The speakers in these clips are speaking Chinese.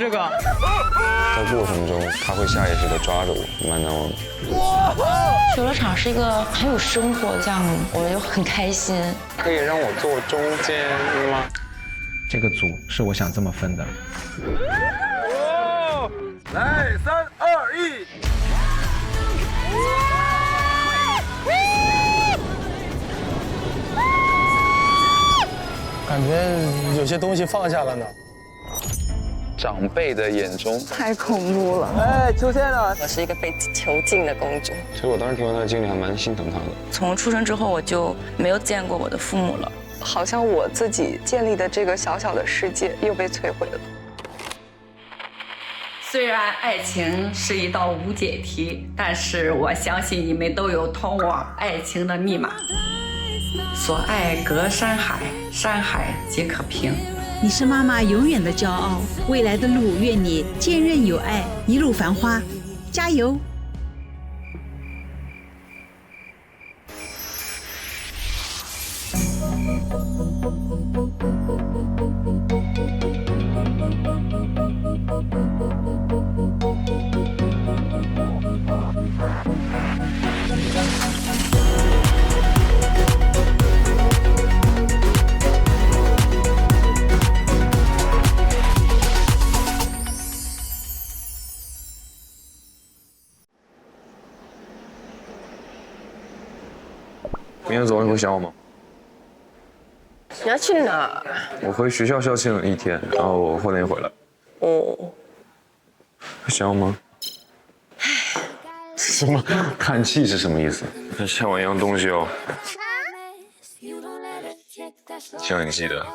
这个。在过程中，他会下意识地抓着我，蛮难忘的。游乐场是一个很有生活的项目，我们就很开心。可以让我坐中间吗？这个组是我想这么分的。来，3、2、1。感觉有些东西放下了呢。长辈的眼中，太恐怖了！哎，出现了！我是一个被囚禁的公主。其实我当时听完他的经历，还蛮心疼他的。从出生之后，我就没有见过我的父母了。好像我自己建立的这个小小的世界又被摧毁了。虽然爱情是一道无解题，但是我相信你们都有通往爱情的密码。所爱隔山海，山海皆可平。你是妈妈永远的骄傲，未来的路愿你坚韧有爱，一路繁花，加油！明天走，你会想我吗？你要去哪？我回学校校庆了1天，然后我后天回来。哦，会想我吗？什么？叹气是什么意思？跟欠我一样东西哦。希望你记得。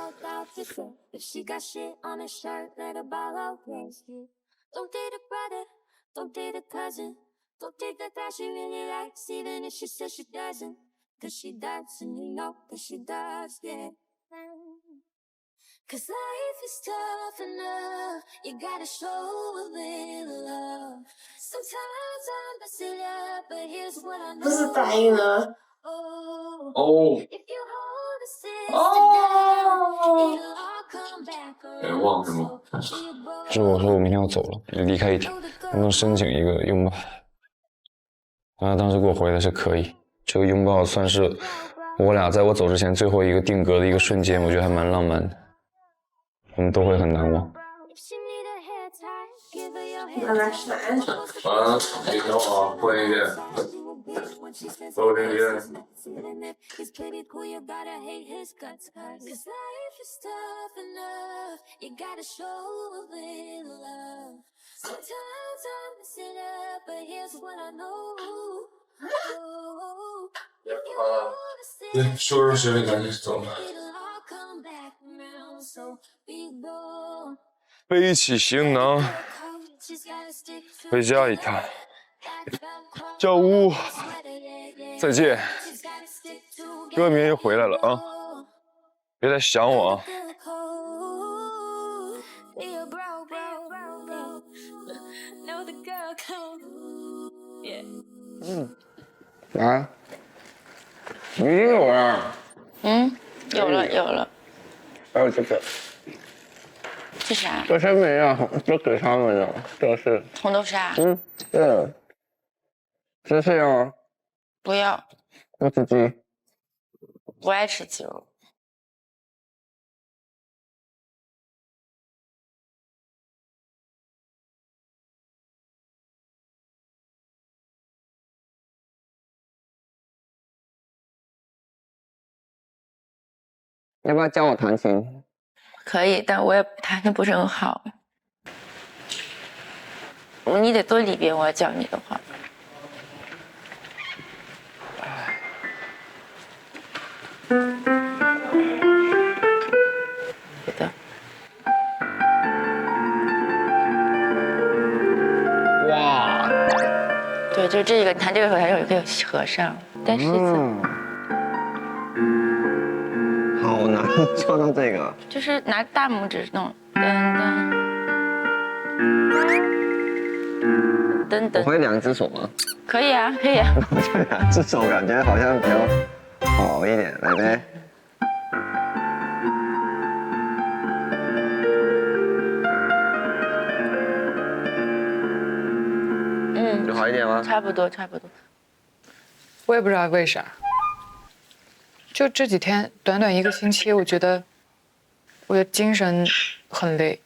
Cause she does, and you know that she does, yeah. Cause life is tough enough, you gotta show a little love. Sometimes I'm messing up, but here's what I know. 不是答应了。哦。 If you hold a sister down, it'll all come back 忘了吗？是我说我明天要走了，离开1天，能不能申请一个拥抱？他当时给我回的是可以。这个拥抱算是我俩在我走之前最后一个定格的一个瞬间，我觉得还蛮浪漫的，我们都会很难忘。慢慢吃饭。啊，你等我啊，换一遍。走这边。对，收拾行李赶紧走吧。背起行囊，回家一趟。小吴，再见。哥明天就回来了啊，别再想我啊。啊？你有啊？有了。还有这个。这啥？这些没有，就给他们的，这是红豆沙。对。这是哦。不要。我自己。不爱吃鸡肉。要不要教我弹琴？可以，但我也弹的不是很好。你得多里边，我要教你的话。对的。哇！对，就这个，弹这个和弹有一个和尚，但是好难做到这个。就是拿大拇指弄，噔噔噔噔。我会2只手吗？可以啊，可以啊。我这2只手感觉好像比较好一点，来呗。好一点吗？差不多，差不多。我也不知道为啥，就这几天短短1个星期，我觉得我的精神很累。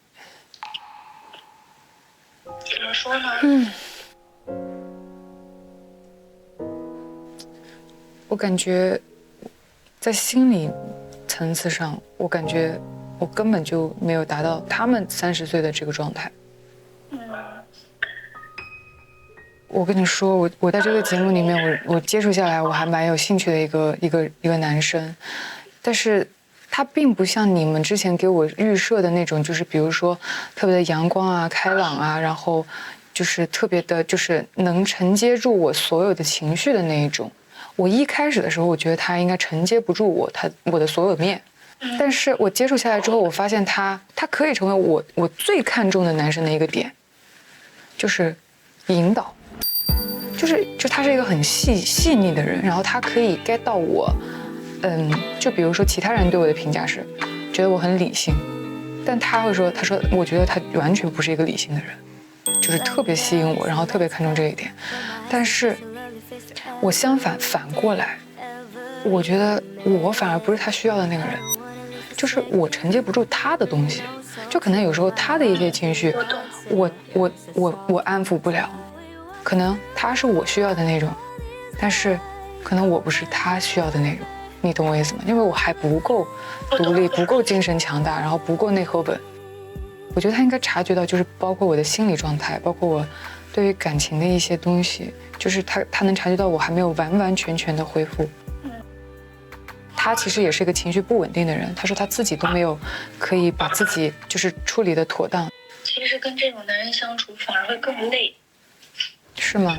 怎么说呢？我感觉在心理层次上，我感觉我根本就没有达到他们30岁的这个状态。我跟你说，我在这个节目里面，我接触下来，我还蛮有兴趣的一个男生，但是他并不像你们之前给我预设的那种，就是比如说特别的阳光啊、开朗啊，然后就是特别的，就是能承接住我所有的情绪的那一种。我一开始的时候，我觉得他应该承接不住我的所有面，但是我接触下来之后，我发现他可以成为我最看重的男生的一个点，就是引导。就他是一个很细腻的人，然后他可以 get 到我，就比如说其他人对我的评价是，觉得我很理性，但他会说，他说我觉得他完全不是一个理性的人，就是特别吸引我，然后特别看重这一点。但是我反过来，我觉得我反而不是他需要的那个人，就是我承接不住他的东西，就可能有时候他的一些情绪，我安抚不了。可能他是我需要的那种，但是可能我不是他需要的那种，你懂我意思吗？因为我还不够独立，不够精神强大，然后不够内核本。我觉得他应该察觉到，就是包括我的心理状态，包括我对于感情的一些东西，就是他能察觉到我还没有完完全全的恢复。他其实也是一个情绪不稳定的人，他说他自己都没有可以把自己就是处理的妥当。其实跟这种男人相处反而会更累。是吗？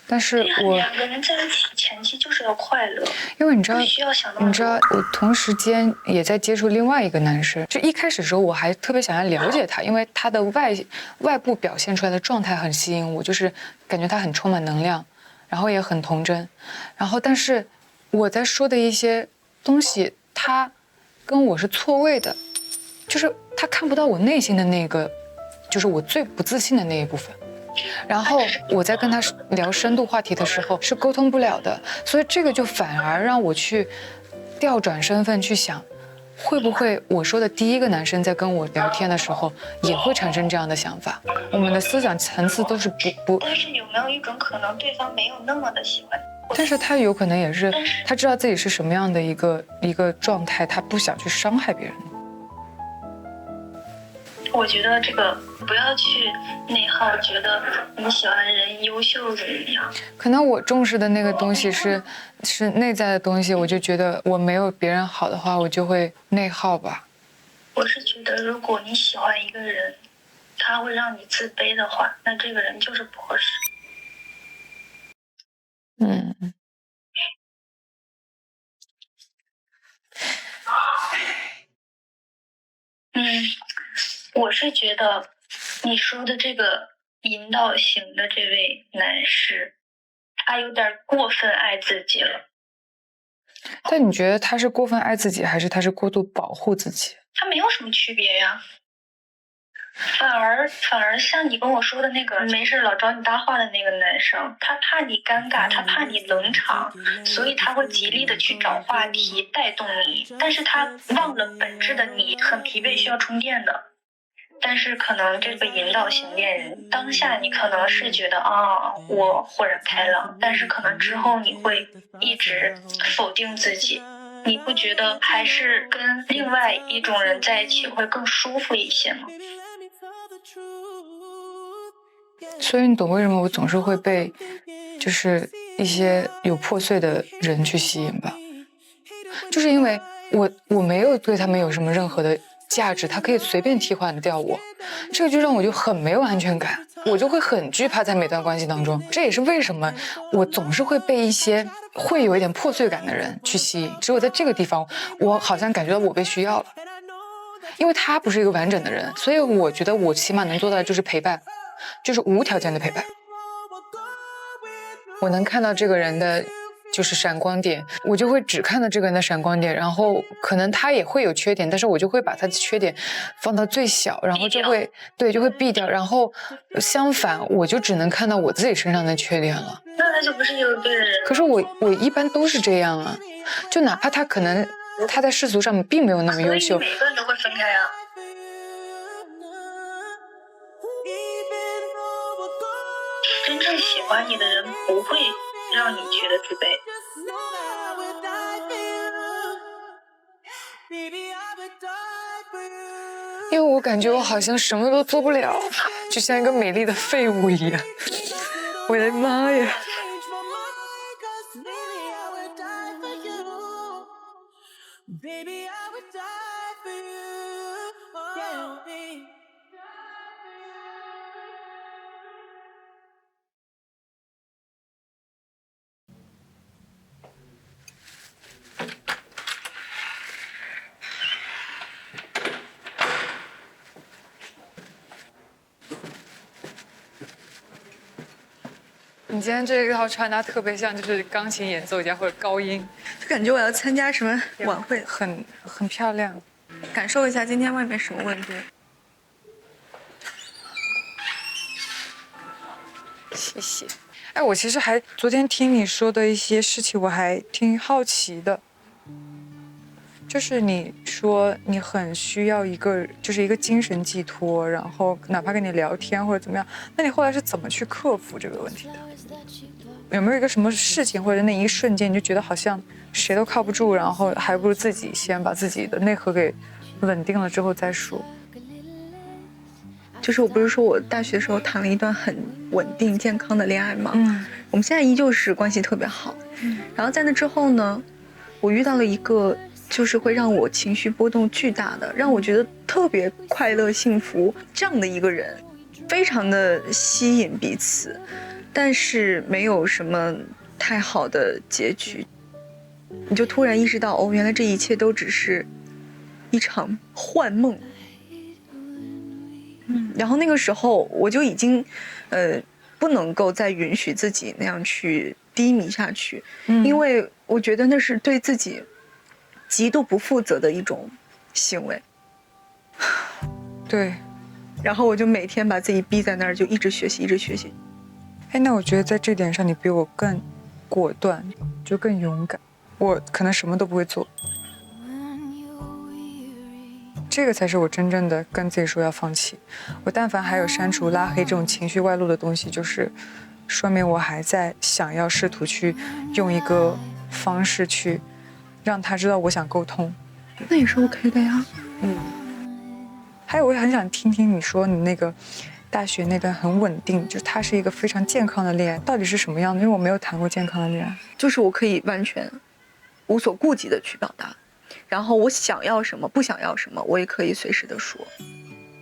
但是两个人在一起前期就是要快乐，因为你知道，我同时间也在接触另外一个男生。就一开始的时候，我还特别想要了解他，因为他的外部表现出来的状态很吸引我，就是感觉他很充满能量，然后也很童真。然后，但是我在说的一些东西，他跟我是错位的，就是他看不到我内心的那个，就是我最不自信的那一部分。然后我在跟他聊深度话题的时候是沟通不了的，所以这个就反而让我去调转身份去想，会不会我说的第一个男生在跟我聊天的时候也会产生这样的想法？我们的思想层次都是不。但是有没有一种可能，对方没有那么的喜欢？但是他有可能也是他知道自己是什么样的一个状态，他不想去伤害别人。我觉得这个不要去内耗，觉得你喜欢的人优秀怎么样？可能我重视的那个东西是内在的东西，我就觉得我没有别人好的话，我就会内耗吧。我是觉得，如果你喜欢一个人，他会让你自卑的话，那这个人就是不合适。我是觉得你说的这个引导型的这位男士，他有点过分爱自己了。但你觉得他是过分爱自己，还是他是过度保护自己？他没有什么区别呀。反而像你跟我说的那个没事老找你搭话的那个男生，他怕你尴尬，他怕你冷场，所以他会极力的去找话题带动你，但是他忘了本质的你很疲惫需要充电的。但是可能这个引导型恋人，当下你可能是觉得我豁然开朗，但是可能之后你会一直否定自己。你不觉得还是跟另外一种人在一起会更舒服一些吗？所以你懂为什么我总是会被就是一些有破碎的人去吸引吧？就是因为我没有对他们有什么任何的价值，他可以随便替换掉我，这个就让我就很没有安全感，我就会很惧怕在每段关系当中。这也是为什么我总是会被一些会有一点破碎感的人去吸引，只有在这个地方我好像感觉到我被需要了，因为他不是一个完整的人，所以我觉得我起码能做到的就是陪伴，就是无条件的陪伴。我能看到这个人的就是闪光点，我就会只看到这个人的闪光点，然后可能他也会有缺点，但是我就会把他的缺点放到最小，然后就会避掉，然后相反我就只能看到我自己身上的缺点了。那他就不是一个对的人。可是我一般都是这样啊，就哪怕他可能他在世俗上面并没有那么优秀，所以你每个人都会分开啊。真正喜欢你的人不会让你觉得自卑。因为我感觉我好像什么都做不了，就像一个美丽的废物一样。我的妈呀！你今天这一套穿搭特别像就是钢琴演奏家或者高音，就感觉我要参加什么晚会，很漂亮。感受一下今天外面什么温度。谢谢。哎，我其实还昨天听你说的一些事情，我还挺好奇的。就是你说你很需要一个精神寄托，然后哪怕跟你聊天或者怎么样，那你后来是怎么去克服这个问题的？有没有一个什么事情或者那一瞬间你就觉得好像谁都靠不住，然后还不如自己先把自己的内核给稳定了之后再说？就是我不是说我大学的时候谈了一段很稳定健康的恋爱吗？我们现在依旧是关系特别好。然后在那之后呢，我遇到了一个就是会让我情绪波动巨大的，让我觉得特别快乐幸福这样的一个人，非常的吸引彼此，但是没有什么太好的结局。你就突然意识到，哦，原来这一切都只是一场幻梦。然后那个时候我就已经不能够再允许自己那样去低迷下去，因为我觉得那是对自己极度不负责的一种行为。对，然后我就每天把自己逼在那儿，就一直学习，一直学习。哎，那我觉得在这点上你比我更果断，就更勇敢。我可能什么都不会做，这个才是我真正的跟自己说要放弃。我但凡还有删除、拉黑这种情绪外露的东西，就是说明我还在想要试图去用一个方式去让他知道我想沟通。那也是 OK 的呀。还有我很想听听你说你那个大学那段很稳定，就是它是一个非常健康的恋爱，到底是什么样的？因为我没有谈过健康的恋爱。就是我可以完全无所顾忌的去表达，然后我想要什么不想要什么我也可以随时的说。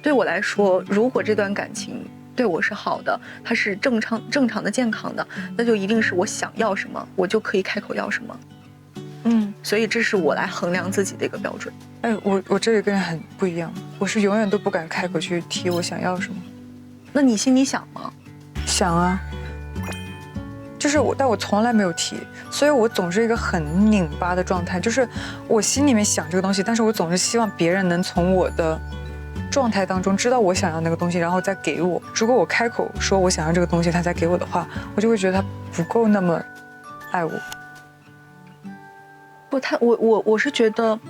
对我来说，如果这段感情对我是好的，它是正常的健康的，那就一定是我想要什么我就可以开口要什么。所以这是我来衡量自己的一个标准。哎，我这里跟人很不一样，我是永远都不敢开口去提我想要什么。那你心里想吗？想啊，就是但我从来没有提，所以我总是一个很拧巴的状态，就是我心里面想这个东西，但是我总是希望别人能从我的状态当中知道我想要那个东西，然后再给我。如果我开口说我想要这个东西，他再给我的话，我就会觉得他不够那么爱我。我是觉得，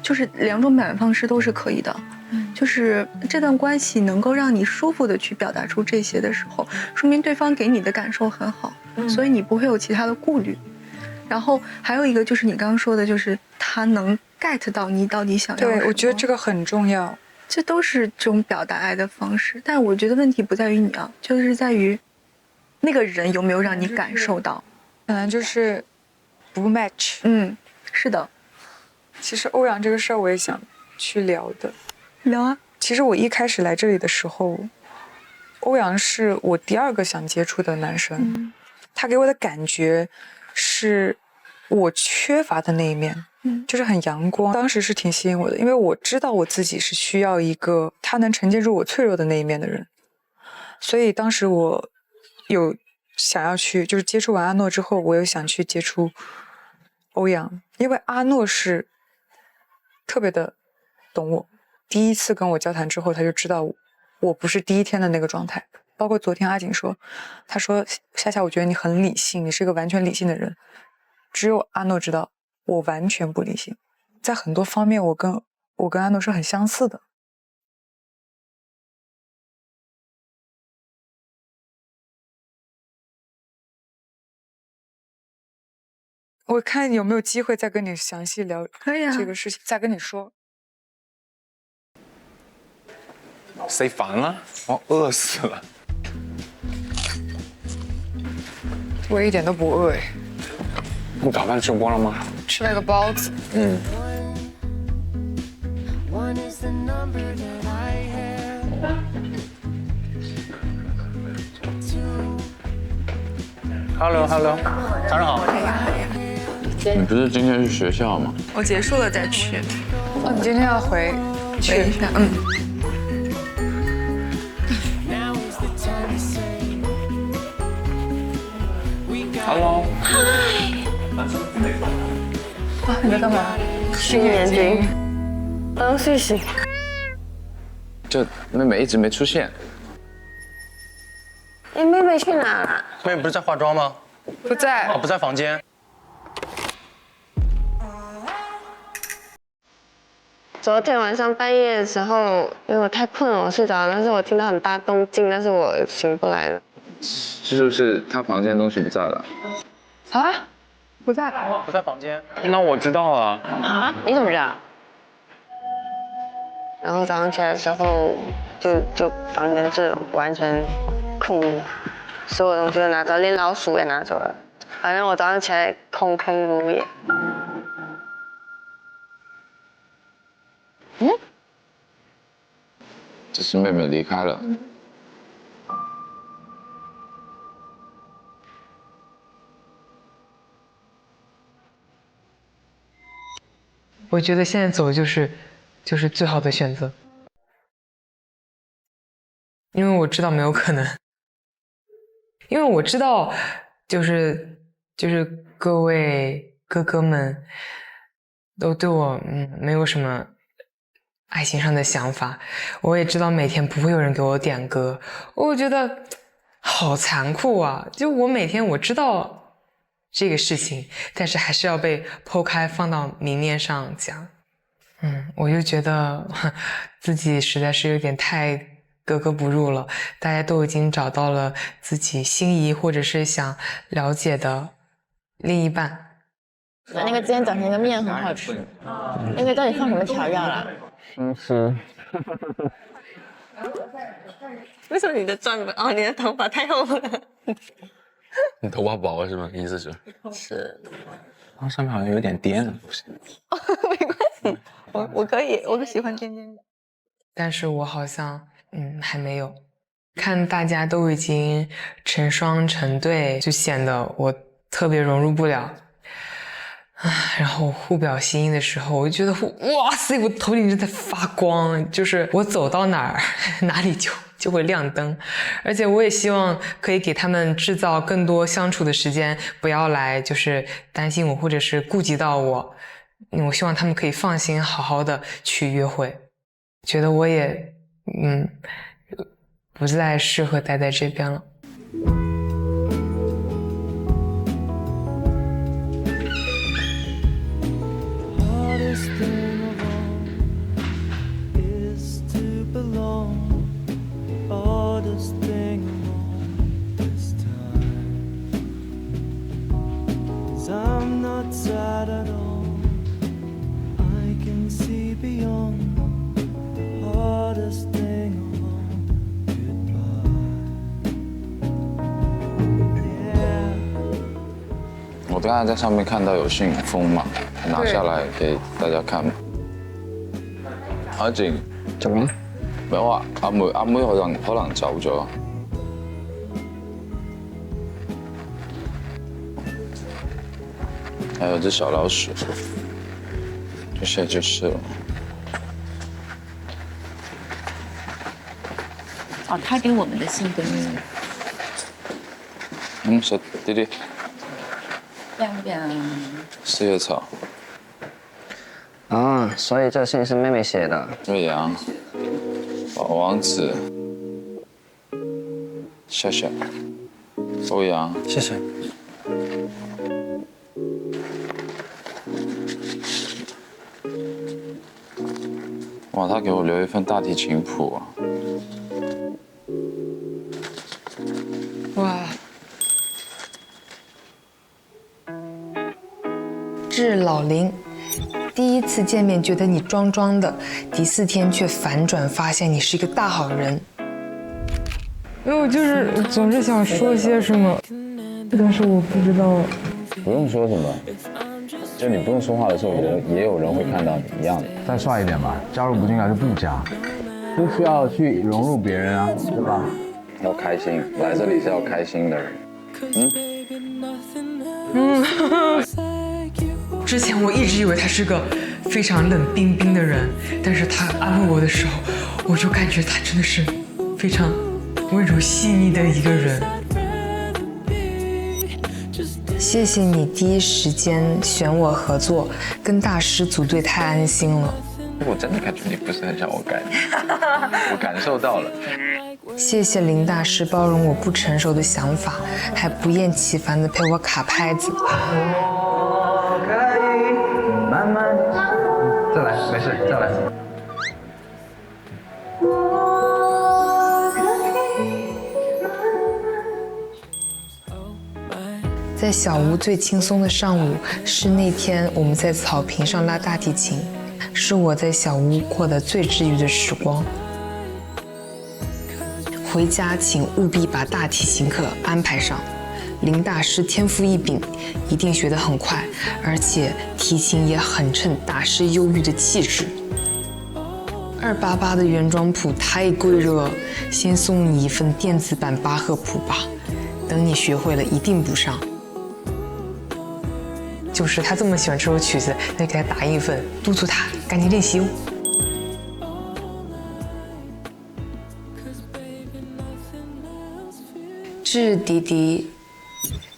就是两种表达方式都是可以的。就是这段关系能够让你舒服的去表达出这些的时候，说明对方给你的感受很好，所以你不会有其他的顾虑。然后还有一个就是你刚刚说的，就是他能 get 到你到底想要什么。对，我觉得这个很重要。这都是这种表达爱的方式，但我觉得问题不在于你啊，就是在于那个人有没有让你感受到。可能就是不 match。是的。其实欧阳这个事儿我也想去聊的。聊啊。其实我一开始来这里的时候，欧阳是我第2个想接触的男生。他给我的感觉是我缺乏的那一面。就是很阳光，当时是挺吸引我的，因为我知道我自己是需要一个他能承接住我脆弱的那一面的人，所以当时我有想要去，就是接触完阿诺之后，我又想去接触欧阳，因为阿诺是特别的懂我。第一次跟我交谈之后，他就知道我不是第一天的那个状态。包括昨天阿锦说，他说夏夏，我觉得你很理性，你是个完全理性的人。只有阿诺知道我完全不理性，在很多方面我跟阿诺是很相似的。我看有没有机会再跟你详细聊这个事情，再跟你说。谁烦了？我饿死了。我一点都不饿哎。你早饭吃过了吗？吃了个包子。Hello， 早上好。你不是今天去学校吗？我结束了再去。哦，你今天要回去一下，Hello。啊，你在干嘛？训眼睛，刚睡醒。这妹妹一直没出现。哎，妹妹去哪了？妹妹不是在化妆吗？不在。哦，不在房间。昨天晚上半夜的时候，因为我太困了，我睡着了，但是我听到很大动静，但是我醒不来了。是不是他房间东西不在了？啊？不在。不在房间。那我知道了。啊？你怎么知道？然后早上起来的时候，就房间是完全空的，所有东西都拿走，连老鼠也拿走了。反正我早上起来空空如也。只是妹妹离开了。我觉得现在走就是最好的选择，因为我知道没有可能，因为我知道就是各位哥哥们都对我没有什么爱情上的想法，我也知道每天不会有人给我点歌，我觉得好残酷啊！就我每天我知道这个事情，但是还是要被剖开放到明面上讲。我就觉得自己实在是有点太格格不入了。大家都已经找到了自己心仪或者是想了解的另一半。那个今天早上那个面很好吃，那个到底放什么调料了？为什么你的妆哦，你的头发太厚了？你头发薄是吗？意思是？是。上面好像有点颠了，不是？没关系，我可以，我喜欢颠颠的。但是我好像还没有。看大家都已经成双成对，就显得我特别融入不了。然后互表心意的时候，我就觉得哇塞，我头顶就在发光，就是我走到哪儿哪里就会亮灯。而且我也希望可以给他们制造更多相处的时间，不要来就是担心我或者是顾及到我。我希望他们可以放心好好的去约会。觉得我也不再适合待在这边了。我刚才在上面看到有信封嘛，拿下来给大家看。阿靜，做咩？咪我話阿妹可能走咗。还有只小老鼠，这些就是了。哦，他给我们的信跟说弟弟。亮亮。四叶草。啊，所以这信是妹妹写的。瑞阳，宝王子，笑笑，欧阳，谢谢。哇，他给我留一份大提琴谱啊。哇！致老林，第一次见面觉得你装装的，第4天却反转发现你是一个大好人。因为我就是总是想说些什么，但是我不知道。不用说什么，就你不用说话的时候，也有人会看到你一样的。再帅一点吧，加入不进来就不加，不需要去融入别人啊，对吧？要开心，来这里是要开心的人。之前我一直以为他是个非常冷冰冰的人，但是他安慰我的时候，我就感觉他真的是非常温柔细腻的一个人。谢谢你第一时间选我合作，跟大师组队太安心了。我真的感觉你不是很像我感觉，我感受到了。谢谢林大师包容我不成熟的想法，还不厌其烦地陪我卡拍子。我可以慢慢，再来，没事，再来。在小屋最轻松的上午，是那天我们在草坪上拉大提琴，是我在小屋过得最治愈的时光。回家请务必把大提琴课安排上，林大师天赋异禀，一定学得很快，而且提琴也很衬大师忧郁的气质。288的原装谱太贵了，先送你一份电子版巴赫谱吧，等你学会了一定补上。就是他这么喜欢这首曲子，那就给他打印一份，督促他赶紧练习哦。致迪迪，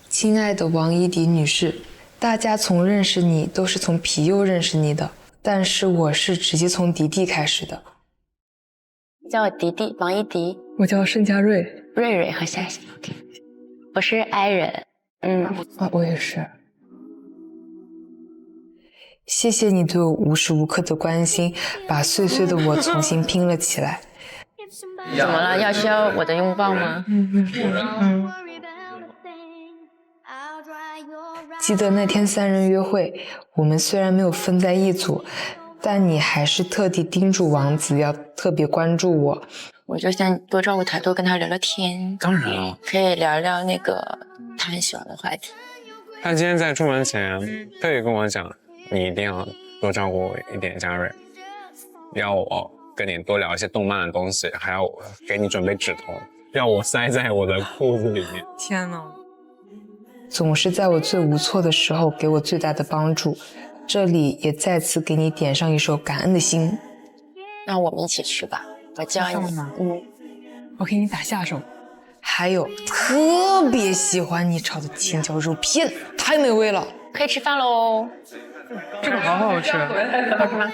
亲爱的王一迪女士，大家从认识你都是从皮佑认识你的，但是我是直接从迪迪开始的。叫我迪迪，王一迪。我叫盛佳瑞，瑞瑞和夏夏。我是 I 人，我也是。谢谢你对我无时无刻的关心，把碎碎的我重新拼了起来。怎么了？要需要我的拥抱吗？记得那天3人约会，我们虽然没有分在一组，但你还是特地叮嘱王子要特别关注我。我就想多照顾他，多跟他聊聊天。当然了，可以聊聊那个他很喜欢的话题。他今天在出门前特意跟我讲，你一定要多照顾一点佳瑞，要我跟你多聊一些动漫的东西，还要我给你准备纸头，要我塞在我的裤子里面。天哪！总是在我最无措的时候给我最大的帮助，这里也再次给你点上一首感恩的心。那我们一起去吧，我教你。我给你打下手。还有特别喜欢你炒的青椒肉片，太美味了。可以吃饭喽。这个好好吃，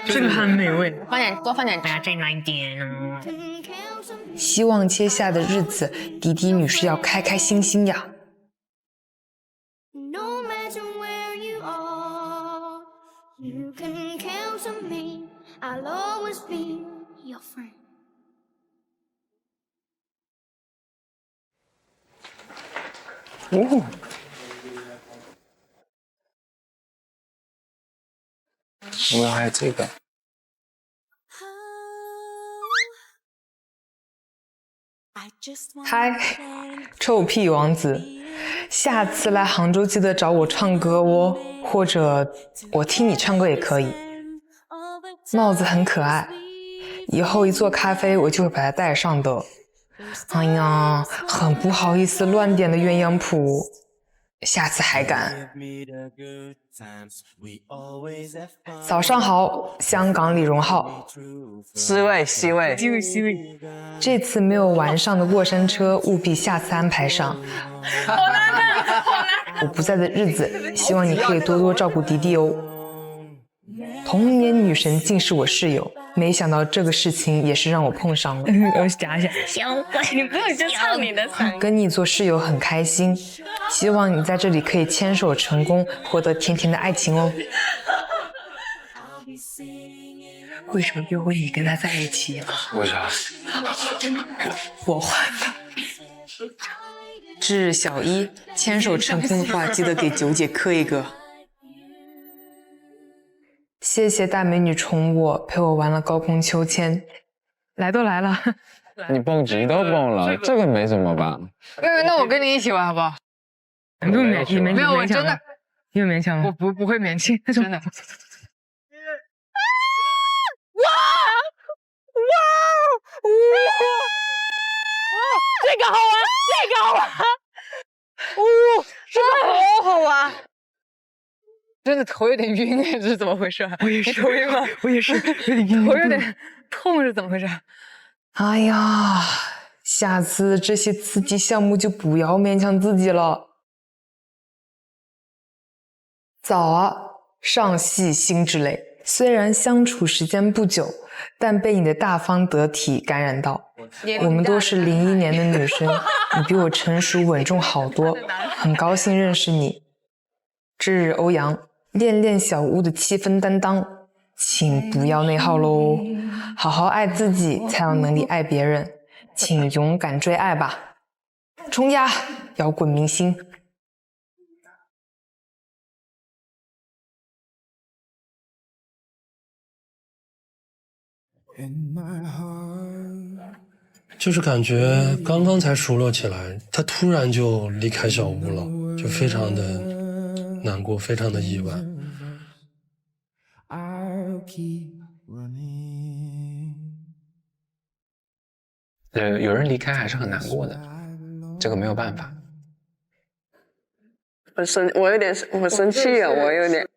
这个很美味。多放点，不要再来一点哦。希望接下的日子，迪迪女士要开开心心呀。我们还有这个。嗨，臭屁王子，下次来杭州记得找我唱歌哦，或者我听你唱歌也可以。帽子很可爱，以后一做咖啡我就会把它带上的。哎呀，很不好意思乱点的鸳鸯谱，下次还敢。早上好，香港李荣浩。C位 C 位 C 位。这次没有玩上的过山车，务必下次安排上。好难看。我不在的日子，希望你可以多多照顾迪迪哦。童年女神竟是我室友，没想到这个事情也是让我碰上了。我夹一下。你不用就唱你的嗓音。跟你做室友很开心，希望你在这里可以牵手成功，获得甜甜的爱情哦。为什么就会你跟他在一起了？为啥？我换的。致小一，牵手成功的话，记得给九姐磕一个。谢谢大美女宠我，陪我玩了高空秋千。来都来了，你蹦极都蹦了，这个没怎么吧？妹妹，那我跟你一起玩好不好？你没有，我真的，你有勉强吗？我不会勉强，真的。这个好玩，这个好玩，这个好玩。真的头有点晕哎，这是怎么回事？我也是，你头晕吗？我也是，有点晕，头有点痛是怎么回事？哎呀，下次这些刺激项目就不要勉强自己了。早啊，上戏新之类。虽然相处时间不久，但被你的大方得体感染到。我们都是01年的女生，你比我成熟稳重好多，很高兴认识你。至日欧阳，恋恋小屋的7分担当，请不要内耗喽，好好爱自己，才有能力爱别人，请勇敢追爱吧，冲呀，摇滚明星！就是感觉刚刚才熟络起来，他突然就离开小屋了，就非常的难过，非常的意外。有人离开还是很难过的，这个没有办法。我生气了，我有点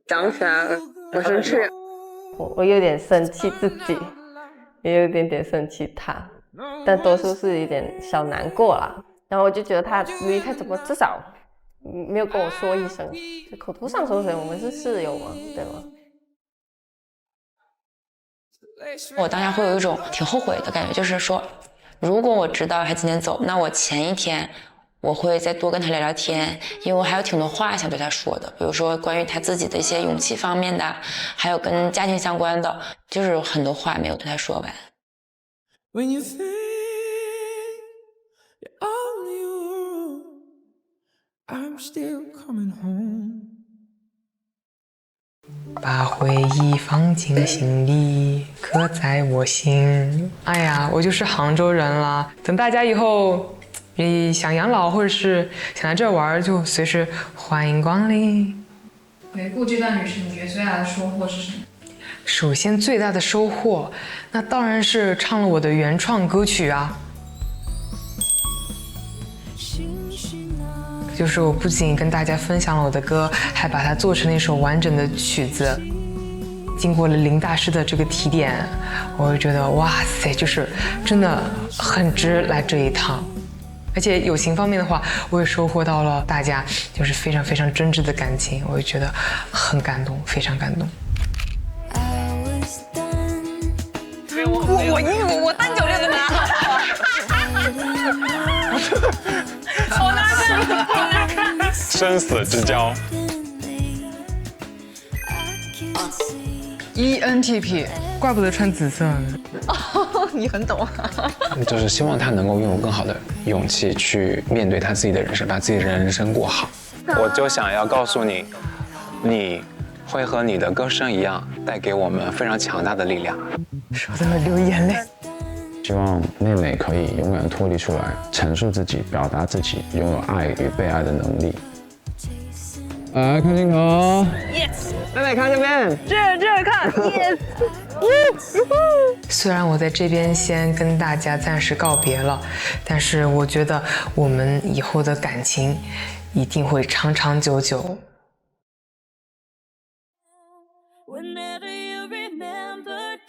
讲起来了，我生气了，我有点生气自己，也有一点点生气他，但多数是一点小难过啦。然后我就觉得他离开怎么至少没有跟我说一声，就口头上说声我们是室友嘛，对吗？我当下会有一种挺后悔的感觉，就是说，如果我知道他今天走，那我前一天我会再多跟他聊聊天，因为我还有挺多话想对他说的，比如说关于他自己的一些勇气方面的，还有跟家庭相关的，就是有很多话没有对他说完。把回忆放进心里，刻在我心。哎呀，我就是杭州人啦。等大家以后想养老或者是想来这玩，就随时欢迎光临。回顾这段旅程，你觉得最大的收获是什么？首先最大的收获，那当然是唱了我的原创歌曲啊。就是我不仅跟大家分享了我的歌，还把它做成了一首完整的曲子。经过了林大师的这个提点，我就觉得哇塞，就是真的很值来这一趟。而且友情方面的话，我也收获到了大家就是非常非常真挚的感情，我也觉得很感动，非常感动。我单脚练的吗？我拿着。生死之交。ENTP， 怪不得穿紫色呢。哦，你很懂啊。就是希望他能够拥有更好的勇气去面对他自己的人生，把自己的人生过好。我就想要告诉你，你会和你的歌声一样，带给我们非常强大的力量。说到了流眼泪。希望妹妹可以永远脱离出来，陈述自己，表达自己，拥有爱与被爱的能力。来看镜头 ，yes， 妹妹看这边，这看 ，yes， 虽然我在这边先跟大家暂时告别了，但是我觉得我们以后的感情一定会长长久久。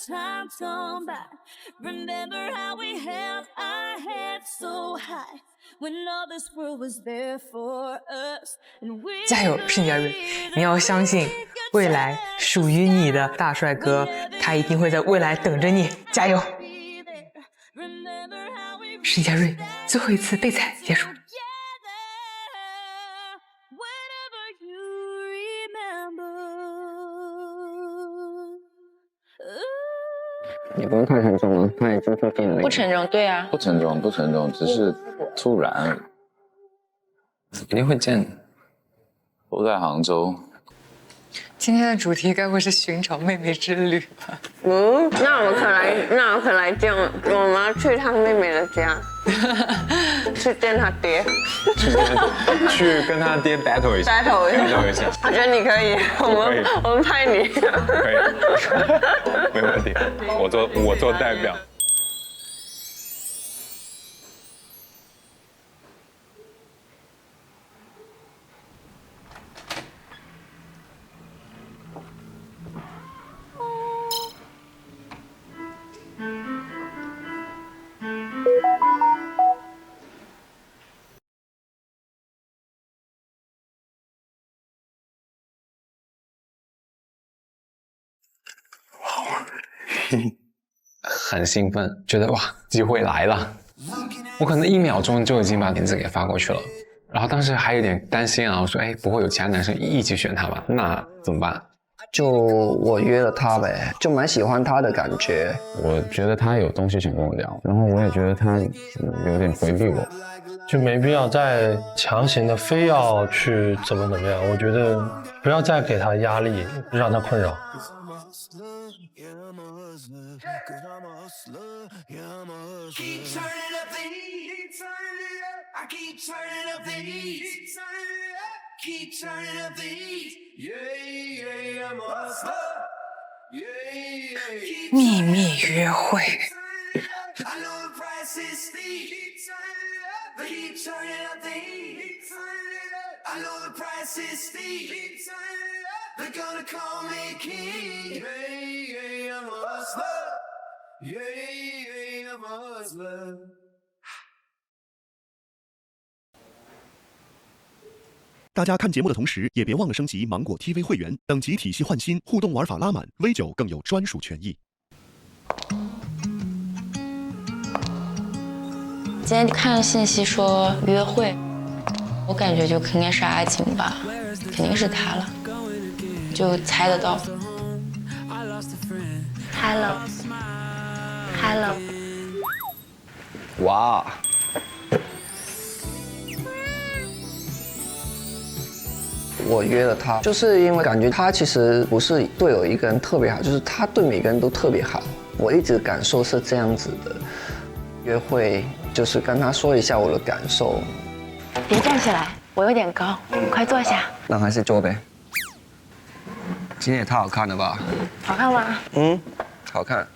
time gone by. Remember how we held our heads so high when all this world was there for us. And we 加油，盛佳瑞！你要相信，未来属于你的大帅哥，他一定会在未来等着你。加油！盛佳瑞，最后一次备采结束。也不用太沉重了，他也接受电了。不沉重，对啊，不沉重，不沉重，只是突然。一定会见的，都在杭州。今天的主题该不会是寻找妹妹之旅吧？那我可来见我们要去趟妹妹的家，去见她爹，去跟他爹 battle 一下。battle 一下。我觉得你可以，我们派你。可以，没问题。我做代表。很兴奋，觉得哇，机会来了！我可能1秒钟就已经把名字给发过去了，然后当时还有点担心啊，我说，哎，不会有其他男生一起选他吧？那怎么办？就我约了他呗，就蛮喜欢他的感觉。我觉得他有东西想跟我聊，然后我也觉得他有点回避我，就没必要再强行的非要去怎么样。我觉得不要再给他压力，让他困扰。秘密约会。大家看节目的同时，也别忘了升级芒果 TV 会员，等级体系换新，互动玩法拉满 ，V9 更有专属权益。今天看信息说约会，我感觉就应该是阿景吧，肯定是他了，就猜得到。Hello。哇。我约了他，就是因为感觉他其实不是对我一个人特别好，就是他对每个人都特别好。我一直感受是这样子的。约会就是跟他说一下我的感受。别站起来，我有点高，快坐下。那还是坐呗。今天也太好看了吧？好看吗？好看。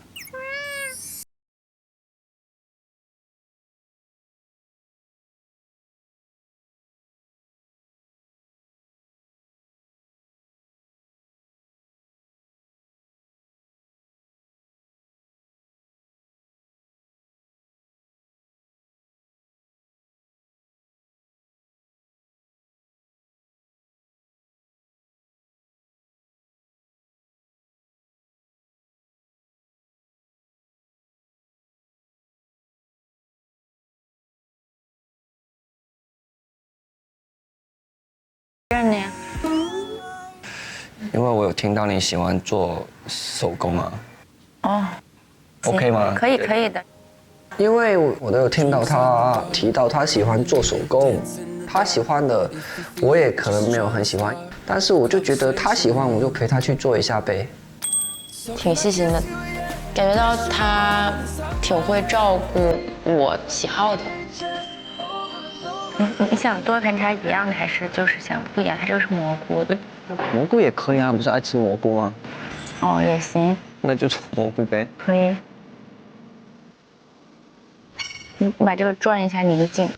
认你。因为我有听到你喜欢做手工啊。哦。OK 吗？可以的。因为我都有听到他提到他喜欢做手工，他喜欢的我也可能没有很喜欢，但是我就觉得他喜欢，我就陪他去做一下呗。挺细心的，感觉到他挺会照顾我喜好的。你想多跟他一样的，还是就是想不一样？他这个是蘑菇的。蘑菇也可以啊，不是爱吃蘑菇吗？哦，也行。那就做蘑菇呗。可以。你把这个转一下拧紧，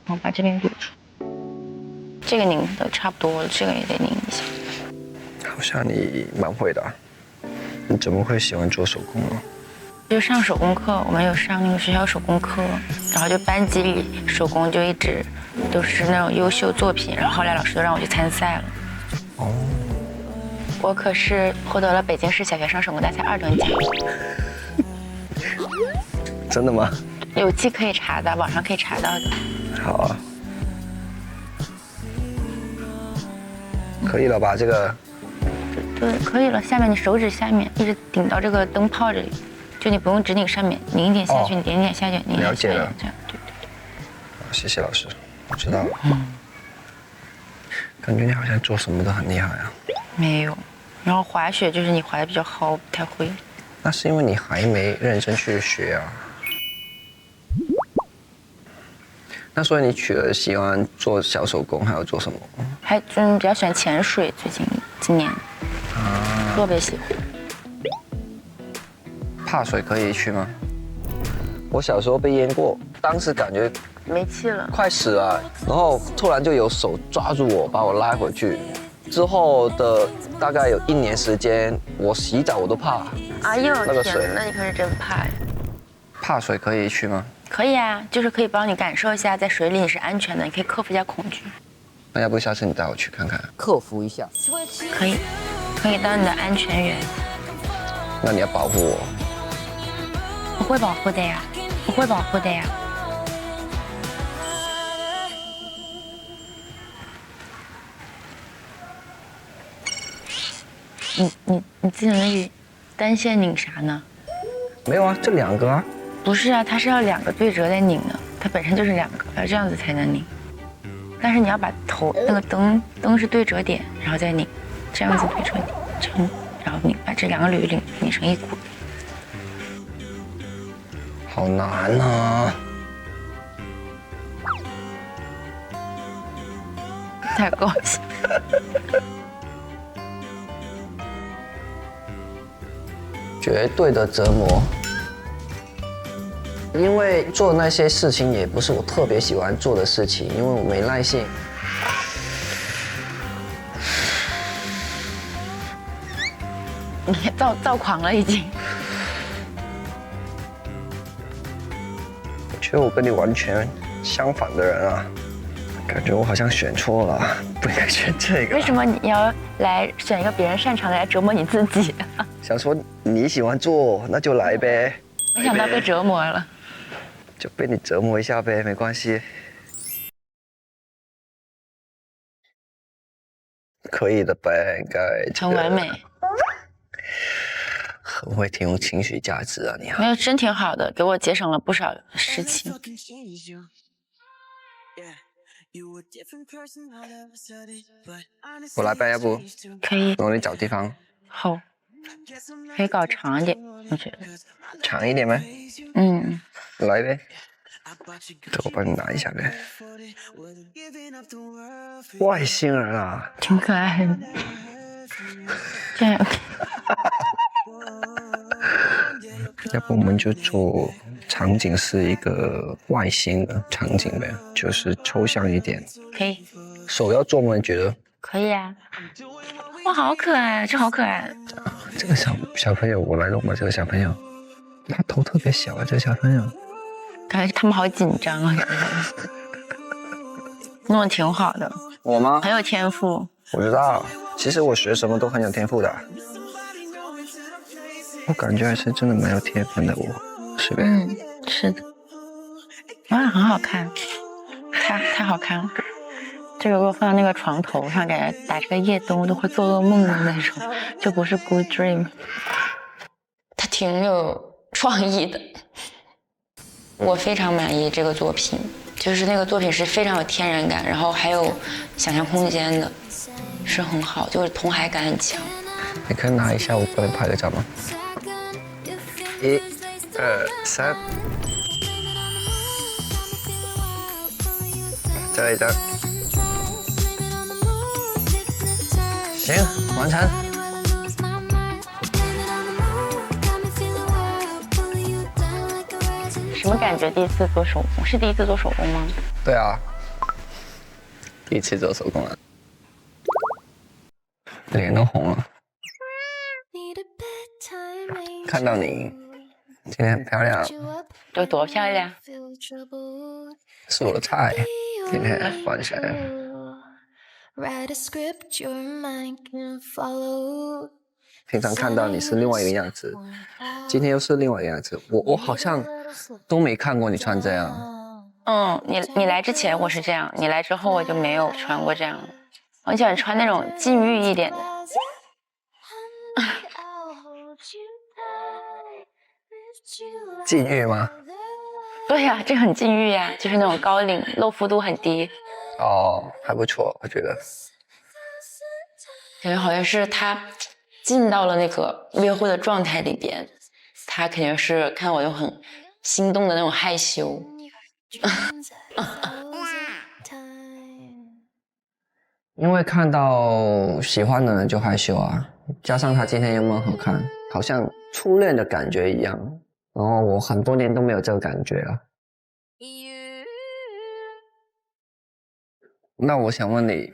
我把这边捋出。这个拧的差不多了，这个也得拧一下。好像你蛮会的。你怎么会喜欢做手工呢？就上手工课，我们有上那个学校手工课，然后就班级里手工就一直都是那种优秀作品，然后后来老师都让我去参赛了。哦，我可是获得了北京市小学生手工大赛2等奖。真的吗？有记可以查的，网上可以查到的。好啊，可以了吧？这个。对，可以了。下面你手指下面一直顶到这个灯泡这里，就你不用只拧上面，拧一点下去，你点一点下去，拧一点下去。了解了。这样，对。谢谢老师，我知道了。感觉你好像做什么都很厉害啊。没有，然后滑雪就是你滑的比较好，我不太会。那是因为你还没认真去学啊。那所以你除了喜欢做小手工，还要做什么？还比较喜欢潜水，今年特别喜欢。怕水可以去吗？我小时候被淹过，当时感觉没气了，快死了，然后突然就有手抓住我，把我拉回去。之后的大概有1年时间，我洗澡我都怕。哎呦，那个水，那你可是真怕呀！怕水可以去吗？可以啊，就是可以帮你感受一下，在水里你是安全的，你可以克服一下恐惧。那要不下次你带我去看看？克服一下。可以，可以当你的安全员。那你要保护我。我会保护的呀，我会保护的呀。你记得那个单线拧啥呢？没有啊，这2个啊。不是啊，它是要2个对折再拧的，它本身就是2个，要这样子才能拧。但是你要把头那个灯是对折点，然后再拧，这样子对折成，然后拧把这2个铝拧成一股。好难啊！太高兴。绝对的折磨。因为做那些事情也不是我特别喜欢做的事情，因为我没耐性。你躁狂了已经。我觉得我跟你完全相反的人啊，感觉我好像选错了，不应该选这个。为什么你要来选一个别人擅长的来折磨你自己？想说你喜欢做，那就来呗。没想到被折磨了。就被你折磨一下呗，没关系。可以的呗，应该。很完美。很会挺有情绪价值啊，你好。没有，真挺好的，给我节省了不少事情。我来呗，要不？可以。我给你找地方。好。可以搞长一点，我觉得。长一点呗。嗯。来呗。这我帮你拿一下呗。外星人啊。挺可爱的。这样。要不我们就做场景是一个外星的场景呗，就是抽象一点。可以。手要做吗？你觉得？可以啊。哇，好可爱，这好可爱。这个小朋友，我来弄吧。这个小朋友，他头特别小啊，这个小朋友。感觉他们好紧张啊。弄得挺好的。我吗？很有天赋。我知道，其实我学什么都很有天赋的。我感觉还是真的蛮有天分的，我是呗。嗯，是的。哇，很好看，太好看了。这个如果放到那个床头上，感觉打这个夜灯都会做噩梦的那种，就不是 good dream。它挺有创意的，我非常满意这个作品。就是那个作品是非常有天然感，然后还有想象空间的，是很好，就是同海感很强。你可以拿一下，我帮你拍个照吗？1、2、3，再来一张。行，完成。什么感觉？第一次做手工是第一次做手工吗？对啊，第一次做手工啊，脸都红了。看到你今天很漂亮，有多漂亮？是我的菜，今天晚上。平常看到你是另外一个样子，今天又是另外一个样子。我好像都没看过你穿这样。你来之前我是这样，你来之后我就没有穿过这样。我喜欢穿那种禁欲一点的。禁欲吗？对呀，这很禁欲呀，就是那种高领，露肤度很低。哦，还不错，我觉得。感觉好像是他进到了那个约会的状态里边，他肯定是看我就很心动的那种害羞。因为看到喜欢的人就害羞啊，加上他今天又那么好看，好像初恋的感觉一样。然后我很多年都没有这个感觉了。那我想问你，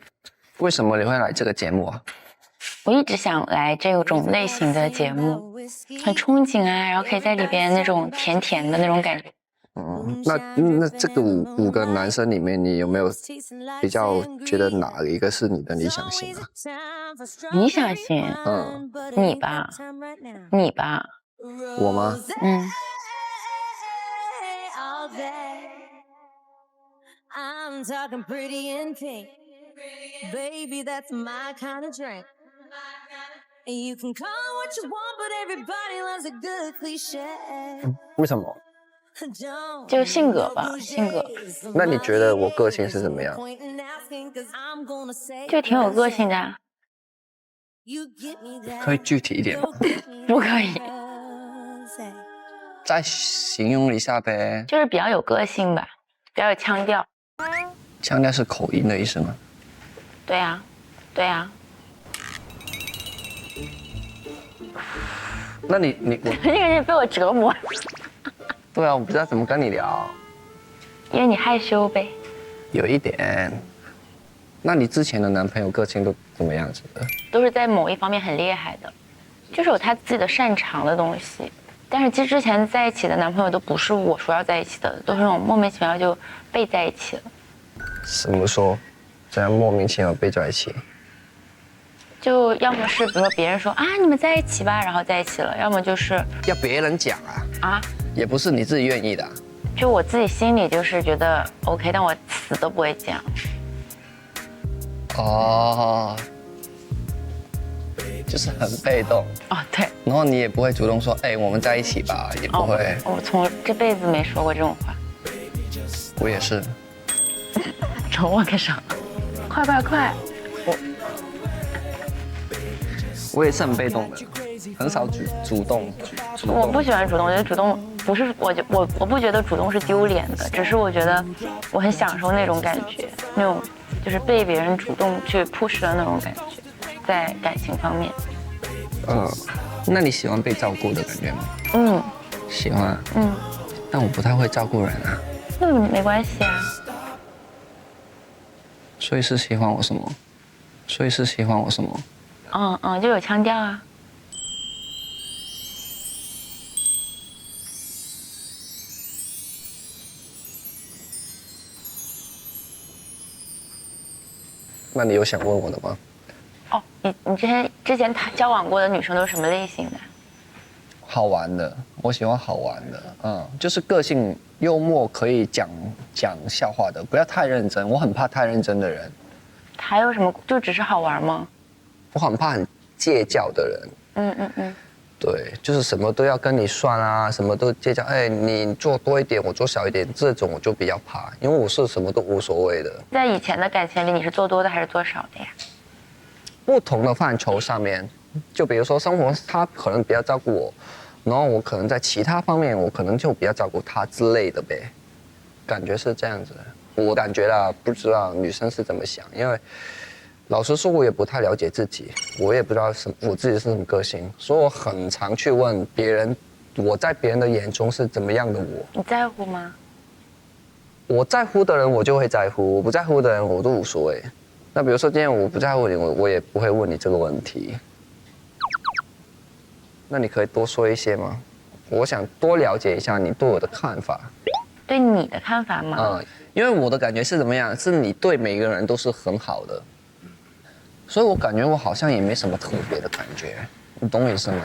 为什么你会来这个节目啊？我一直想来这种类型的节目，很憧憬啊，然后可以在里边那种甜甜的那种感觉。那这个五个男生里面，你有没有比较觉得哪一个是你的理想型啊？理想型？你吧，你吧。我吗？I'm talking pretty in pink, baby. That's my kind of drink. And you can call what you want, but everybody loves a good cliche. 为什么？就性格吧，性格。那你觉得我个性是怎么样？就挺有个性的啊。可以具体一点吗？不可以。再形容一下呗。就是比较有个性吧，比较有腔调。腔调是口音的意思吗？对呀，对呀。那你你感觉被我折磨。对啊，我不知道怎么跟你聊。因为你害羞呗。有一点。那你之前的男朋友个性都怎么样子的？都是在某一方面很厉害的，就是有他自己的擅长的东西。但是其实之前在一起的男朋友都不是我说要在一起的，都是那种莫名其妙就被在一起了。怎么说？这样莫名其妙被在一起？就要么是比如说别人说啊你们在一起吧，然后在一起了；要么就是要别人讲啊，也不是你自己愿意的。就我自己心里就是觉得 OK， 但我死都不会讲。哦，就是很被动。哦，对。然后你也不会主动说，哎，我们在一起吧，也不会。我从这辈子没说过这种话。我也是。瞅我干啥？快！我也是很被动的，很少主动。我不喜欢主动，我觉得主动不是我不觉得主动是丢脸的，只是我觉得我很享受那种感觉，那种就是被别人主动去 push 的那种感觉，在感情方面。那你喜欢被照顾的感觉吗？喜欢。但我不太会照顾人啊。那没关系啊。所以是喜欢我什么？就有腔调啊。那你有想问我的吗？你之前交往过的女生都是什么类型的？好玩的，我喜欢好玩的，就是个性幽默，可以讲笑话的，不要太认真，我很怕太认真的人。还有什么？就只是好玩吗？我很怕很计较的人。对，就是什么都要跟你算啊，什么都计较。哎，你做多一点，我做少一点，这种我就比较怕，因为我是什么都无所谓的。在以前的感情里，你是做多的还是做少的呀？不同的范畴上面，就比如说生活，他可能比较照顾我，然后我可能在其他方面，我可能就比较照顾他之类的呗，感觉是这样子的。我感觉啦，不知道女生是怎么想，因为老实说，我也不太了解自己，我也不知道我自己是什么个性，所以我很常去问别人，我在别人的眼中是怎么样的我。你在乎吗？我在乎的人，我就会在乎；我不在乎的人，我都无所谓。那比如说今天我不在乎你，我也不会问你这个问题。那你可以多说一些吗？我想多了解一下你对我的看法。对你的看法吗？因为我的感觉是怎么样？是你对每个人都是很好的，所以我感觉我好像也没什么特别的感觉，你懂我意思吗？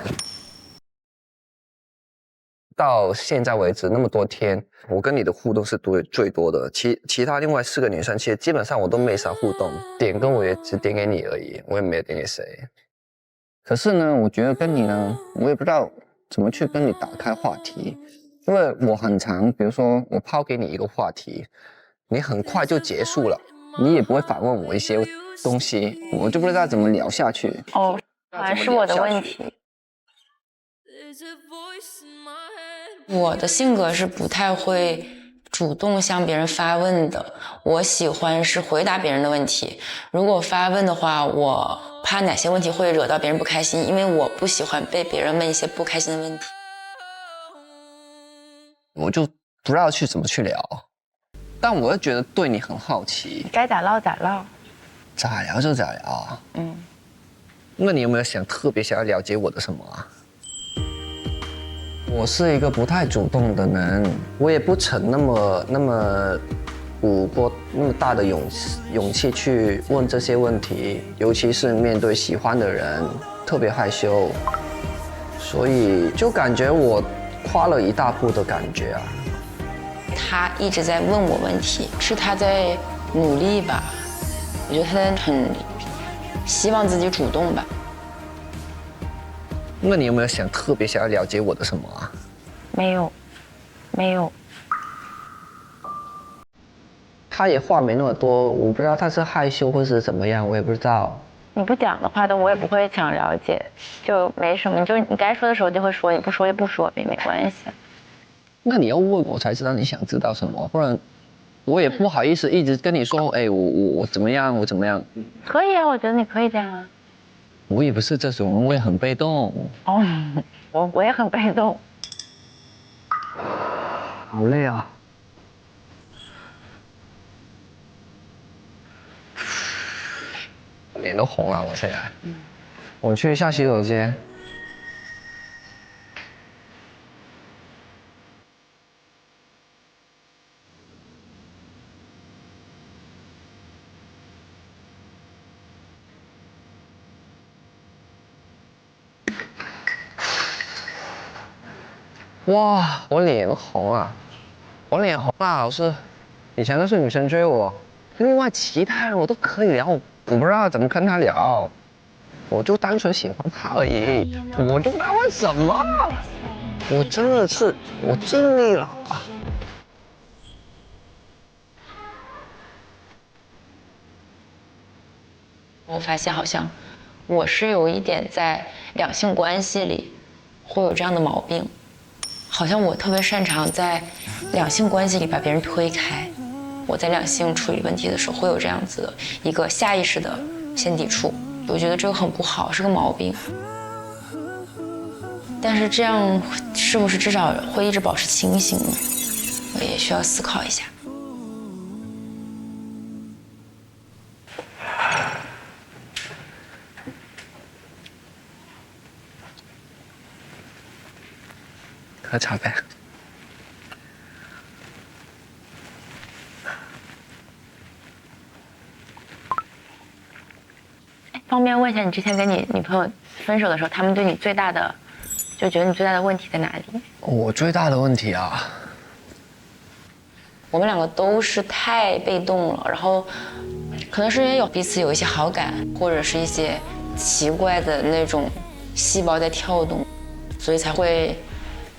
到现在为止那么多天，我跟你的互动是最多的，其他另外4个女生，其实基本上我都没啥互动，点跟我也只点给你而已，我也没有点给谁。可是呢，我觉得跟你呢，我也不知道怎么去跟你打开话题，因为我很常，比如说我抛给你一个话题，你很快就结束了，你也不会反问我一些东西，我就不知道怎么聊下去。哦，好像是我的问题。我的性格是不太会主动向别人发问的，我喜欢是回答别人的问题。如果发问的话，我怕哪些问题会惹到别人不开心，因为我不喜欢被别人问一些不开心的问题。我就不知道怎么去聊，但我又觉得对你很好奇，该咋唠咋唠，咋聊就咋聊。那你有没有特别想要了解我的什么啊？我是一个不太主动的人，我也不曾那么鼓过那么大的勇气去问这些问题，尤其是面对喜欢的人，特别害羞，所以就感觉我跨了一大步的感觉啊。他一直在问我问题，是他在努力吧？我觉得他在很希望自己主动吧。那你有没有特别想要了解我的什么啊？没有。他也话没那么多，我不知道他是害羞或是怎么样，我也不知道。你不讲的话，我也不会想了解，就没什么，就你该说的时候就会说，你不说也不说，没关系。那你要问我才知道你想知道什么，不然我也不好意思一直跟你说，我怎么样，我怎么样。可以啊，我觉得你可以这样啊。我也不是这种人，我也很被动。我也很被动。好累啊！脸都红了，我现在。我去一下洗手间。哇，我脸红啊！我脸红啊，老师。以前都是女生追我，另外其他人我都可以聊，我不知道怎么跟他聊，我就单纯喜欢他而已，我就不知道为什么。我真的是，我尽力了。我发现好像我是有一点在两性关系里会有这样的毛病，好像我特别擅长在两性关系里把别人推开。我在两性处理问题的时候会有这样子的一个下意识的先抵触，我觉得这个很不好，是个毛病。但是这样是不是至少会一直保持清醒呢？我也需要思考一下。喝茶呗。方便问一下，你之前跟你女朋友分手的时候，他们对你最大的，就觉得你最大的问题在哪里？我最大的问题啊，我们两个都是太被动了，然后可能是因为彼此有一些好感，或者是一些奇怪的那种细胞在跳动，所以才会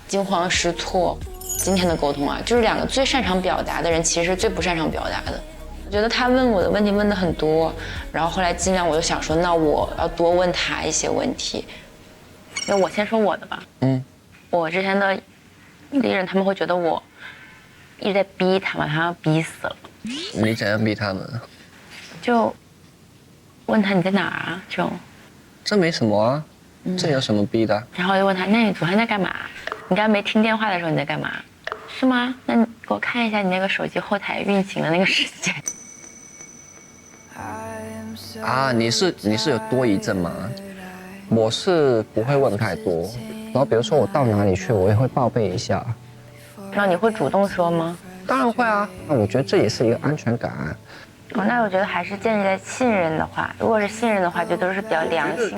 惊慌失措。今天的沟通啊，就是两个最擅长表达的人，其实最不擅长表达的。我觉得他问我的问题问的很多，然后后来尽量我就想说，那我要多问他一些问题。那我先说我的吧。我之前的敌人他们会觉得我一直在逼他们，他要逼死了。你怎样逼他们？就问他你在哪儿啊？这没什么啊，这有什么逼的？然后就问他，那你昨天在干嘛？你刚才没听电话的时候你在干嘛？是吗？那你给我看一下你那个手机后台运行的那个时间。啊，你是有多疑症吗？我是不会问太多，然后比如说我到哪里去，我也会报备一下。那你会主动说吗？当然会啊，那我觉得这也是一个安全感。那我觉得还是建立在信任的话，如果是信任的话，就都是比较良性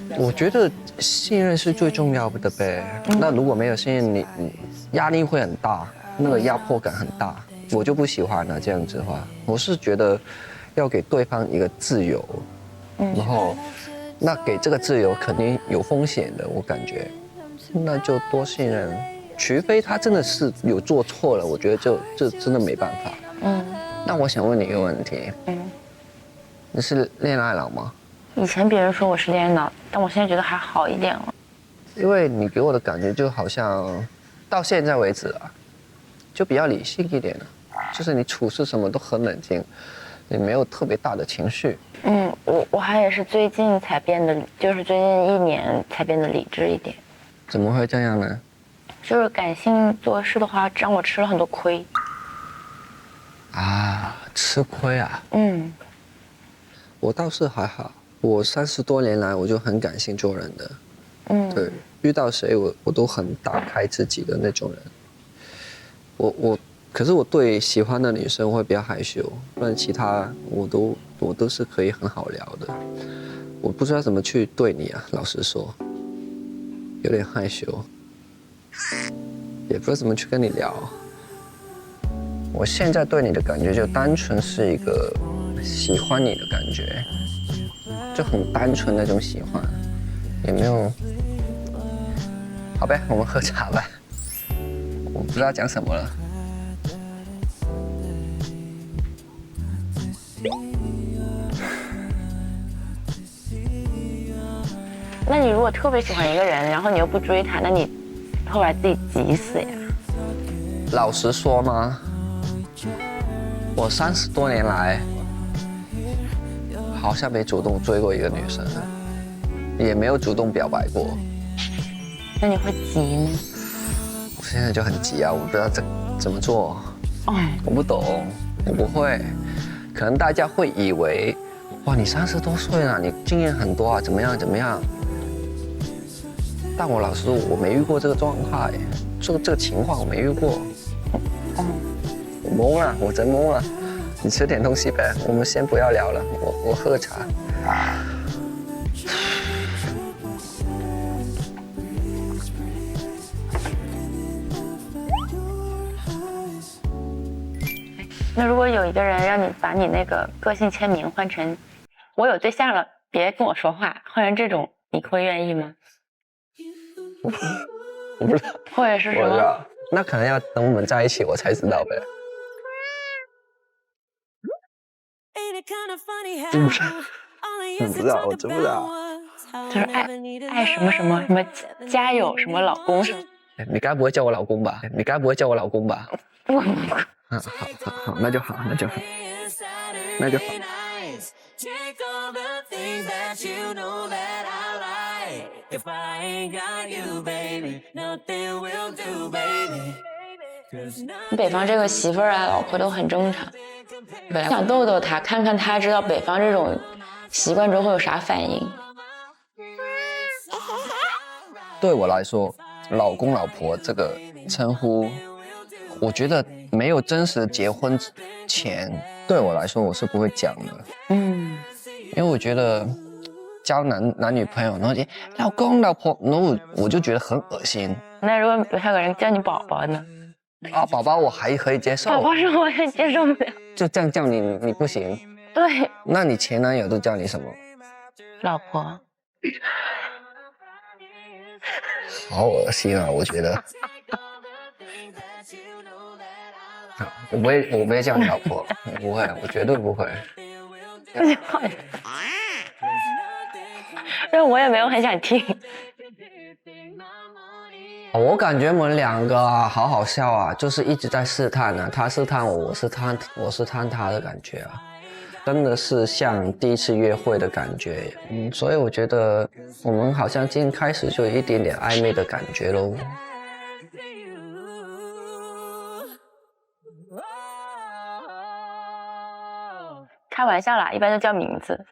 的。我觉得信任是最重要的呗。那如果没有信任，你压力会很大，那个压迫感很大，我就不喜欢了。这样子的话，我是觉得要给对方一个自由，然后那给这个自由肯定有风险的，我感觉，那就多信任，除非他真的是有做错了，我觉得这真的没办法。那我想问你一个问题，你是恋爱脑吗？以前别人说我是恋爱脑，但我现在觉得还好一点了。因为你给我的感觉就好像到现在为止啊，就比较理性一点了，就是你处事什么都很冷静，你没有特别大的情绪。我还也是最近才变得，就是最近1年才变得理智一点。怎么会这样呢？就是感性做事的话，让我吃了很多亏。啊，吃亏啊？我倒是还好，我30多年来我就很感性做人的。对，遇到谁我都很打开自己的那种人。可是我对喜欢的女生会比较害羞，不然其他我都是可以很好聊的。我不知道怎么去对你啊，老实说，有点害羞，也不知道怎么去跟你聊。我现在对你的感觉就单纯是一个喜欢你的感觉，就很单纯那种喜欢，也没有。好呗，我们喝茶吧。我不知道讲什么了。那你如果特别喜欢一个人，然后你又不追他，那你后来自己急死呀？老实说嘛，我30多年来好像没主动追过一个女生，也没有主动表白过。那你会急吗？我现在就很急啊，我不知道怎么做。我不懂，我不会。可能大家会以为，哇，你30多岁了，你经验很多啊，怎么样怎么样？但我老实说，我没遇过这个状态，这个情况我没遇过。我懵了，我真懵了。你吃点东西呗，我们先不要聊了，我喝个茶。那如果有一个人让你把你那个个性签名换成“我有对象了，别跟我说话”，换成这种，你会愿意吗？我不知道，或者是什么？那可能要等我们在一起，我才知道呗。真不是，不知道，我真不知道。就是爱什么什么什么家有什么老公什么。你该不会叫我老公吧？你该不会叫我老公吧？不。好，那就好。北方这个媳妇儿啊、老婆都很正常。本来想逗逗他，看看他知道北方这种习惯之后会有啥反应。对我来说，老公老婆这个称呼，我觉得没有真实的结婚前，对我来说我是不会讲的。因为我觉得交男女朋友，然后就老公老婆，然后我就觉得很恶心。那如果有个人叫你宝宝呢？啊，宝宝我还可以接受。宝宝是我也接受不了。就这样叫你不行？对。那你前男友都叫你什么？老婆。好恶心啊！我觉得。我不会叫你老婆，我不会，我绝对不会。但我也没有很想听。我感觉我们两个啊，好好笑啊，就是一直在试探啊，他试探我，我试探他的感觉啊，真的是像第一次约会的感觉。所以我觉得我们好像今天开始就有一点点暧昧的感觉咯。开玩笑啦，一般都叫名字。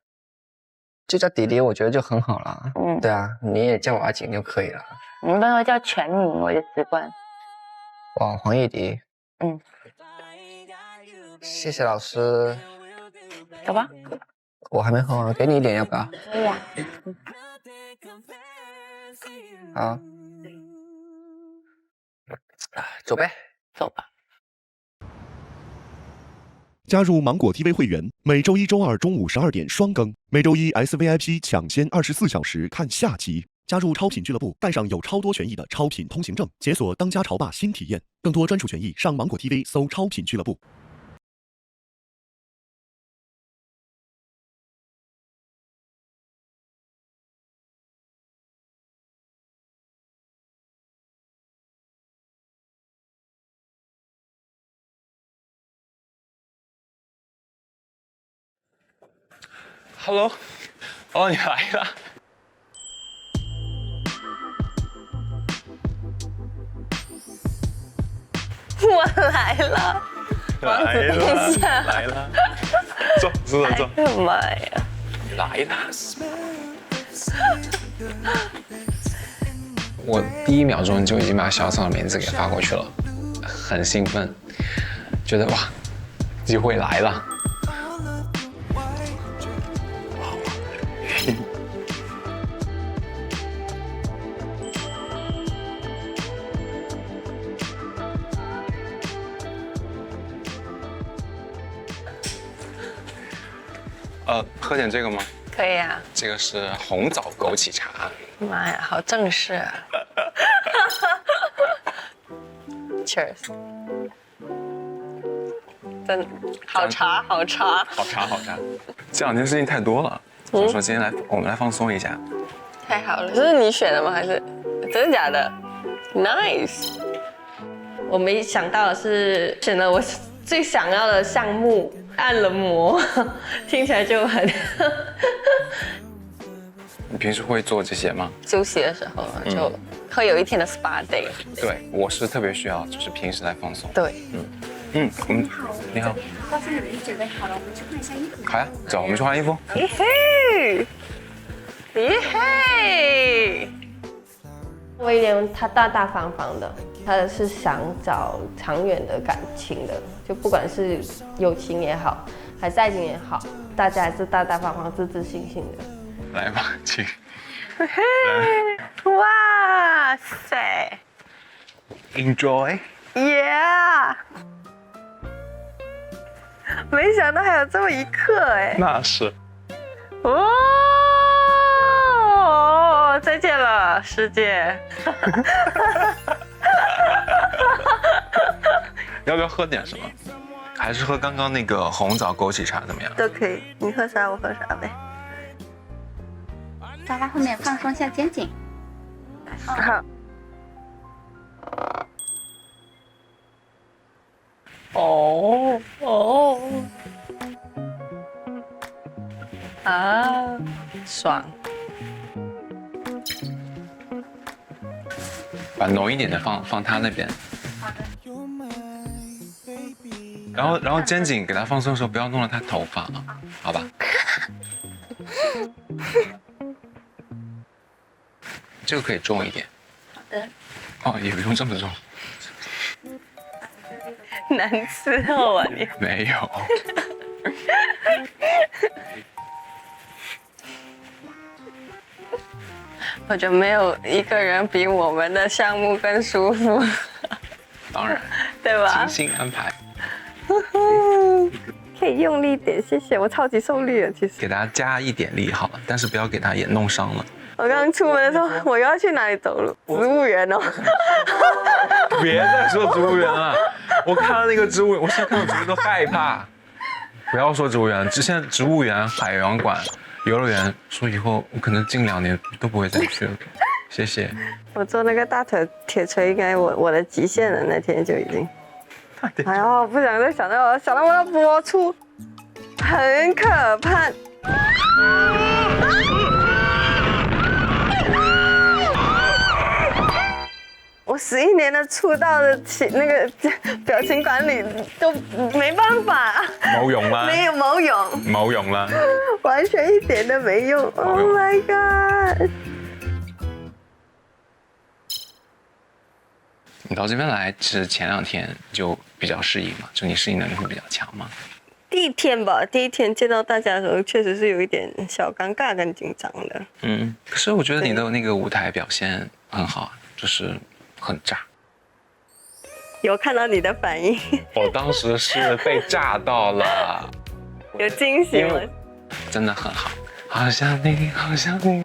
就叫弟弟，我觉得就很好了。对啊，你也叫我阿景就可以了。你们都叫全名，我就习惯。哇，黄义迪。谢谢老师。走吧。我还没喝完，给你一点要不要？可以啊。好。走呗。走吧。加入芒果 TV 会员，每周1、周2中午12点双更，每周一 SVIP 抢先24小时看下集。加入超品俱乐部，带上有超多权益的超品通行证，解锁当家潮爸新体验。更多专属权益，上芒果 TV 搜超品俱乐部。Hello， 哦，你来了。我来了，王子殿下来了，坐，坐。哎呀妈呀！来了。我第1秒钟就已经把小草的名字给发过去了，很兴奋，觉得哇，机会来了。喝点这个吗？可以啊。这个是红枣枸杞茶。妈呀，好正式啊！Cheers。真好茶，好茶。好茶，好茶。这2天事情太多了，所以说今天我们来放松一下。太好了，这是你选的吗？还是真的假的 ？Nice。我没想到的是选了我最想要的项目。按了摩，听起来就很。你平时会做这些吗？休息的时候就会有一天的 SPA day。对，我是特别需要，就是平时来放松。对，你好。刚才有人准备好了，我们去换一下衣服。好呀，走，我们去换衣服。嘿嘿，嘿嘿。威廉他大大方方的，他是想找长远的感情的，就不管是友情也好，还是爱情也好，大家还是大大方方、自自信信的。来吧，请。哇塞 ！Enjoy。Yeah。没想到还有这么一刻哎。那是。哦，再见了，世界。要不要喝点什么？还是喝刚刚那个红枣枸杞茶怎么样？都可以，你喝啥我喝啥呗。沙发后面放松下肩颈。好。哦。啊，爽。把浓一点的放他那边。好的。然后肩颈给他放松的时候，不要弄了他头发啊，好吧？这个可以重一点。好的。哦，也不用这么重。难伺候啊你。没有。我觉得没有一个人比我们的项目更舒服。当然。对吧？精心安排。可以用力一点，谢谢。我超级受力了，其实。给大家加一点力好了，但是不要给他也弄伤了。我刚刚出门的时候，我又要去哪里走路？植物园哦。别再说植物园了，我看到那个植物园，我现在看到植物都害怕。不要说植物园，现在植物园、海洋馆、游乐园，说以后我可能近2年都不会再去了。谢谢。我做那个大腿铁锤，应该我的极限了，那天就已经。哎呦，不想再想到我的播出，很可怕。我11年的出道的那个表情管理都没办法，冇用啦，没有冇用，冇用啦，完全一点都没用。Oh my god！ 你到这边来，其实前2天就比较适应嘛，就你适应能力会比较强嘛。第1天吧，第1天见到大家的时候，确实是有一点小尴尬跟紧张的。可是我觉得你的那个舞台表现很好，就是很炸。有看到你的反应，我当时是被炸到了，有惊喜吗？真的很好，好想你，好想你。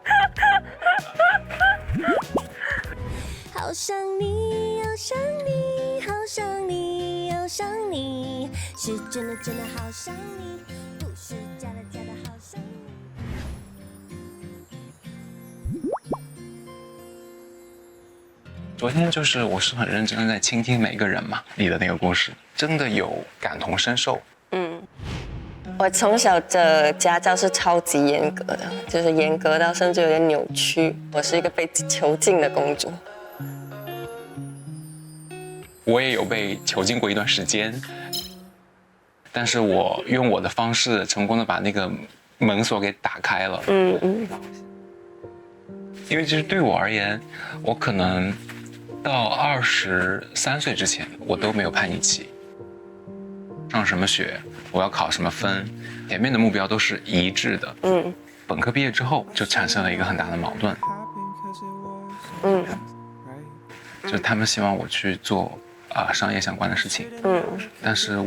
好想你，好想你，好想你，好想你，是真的真的好想你，不是假的假的好想你。昨天就是我是很认真的在倾听每个人嘛，你的那个故事真的有感同身受。我从小的家教是超级严格的，就是严格到甚至有点扭曲。我是一个被囚禁的公主。我也有被囚禁过一段时间，但是我用我的方式成功的把那个门锁给打开了。因为其实对我而言，我可能到23岁之前，我都没有叛逆期。上什么学，我要考什么分，前面的目标都是一致的。本科毕业之后，就产生了一个很大的矛盾。就是他们希望我去做商业相关的事情。但是因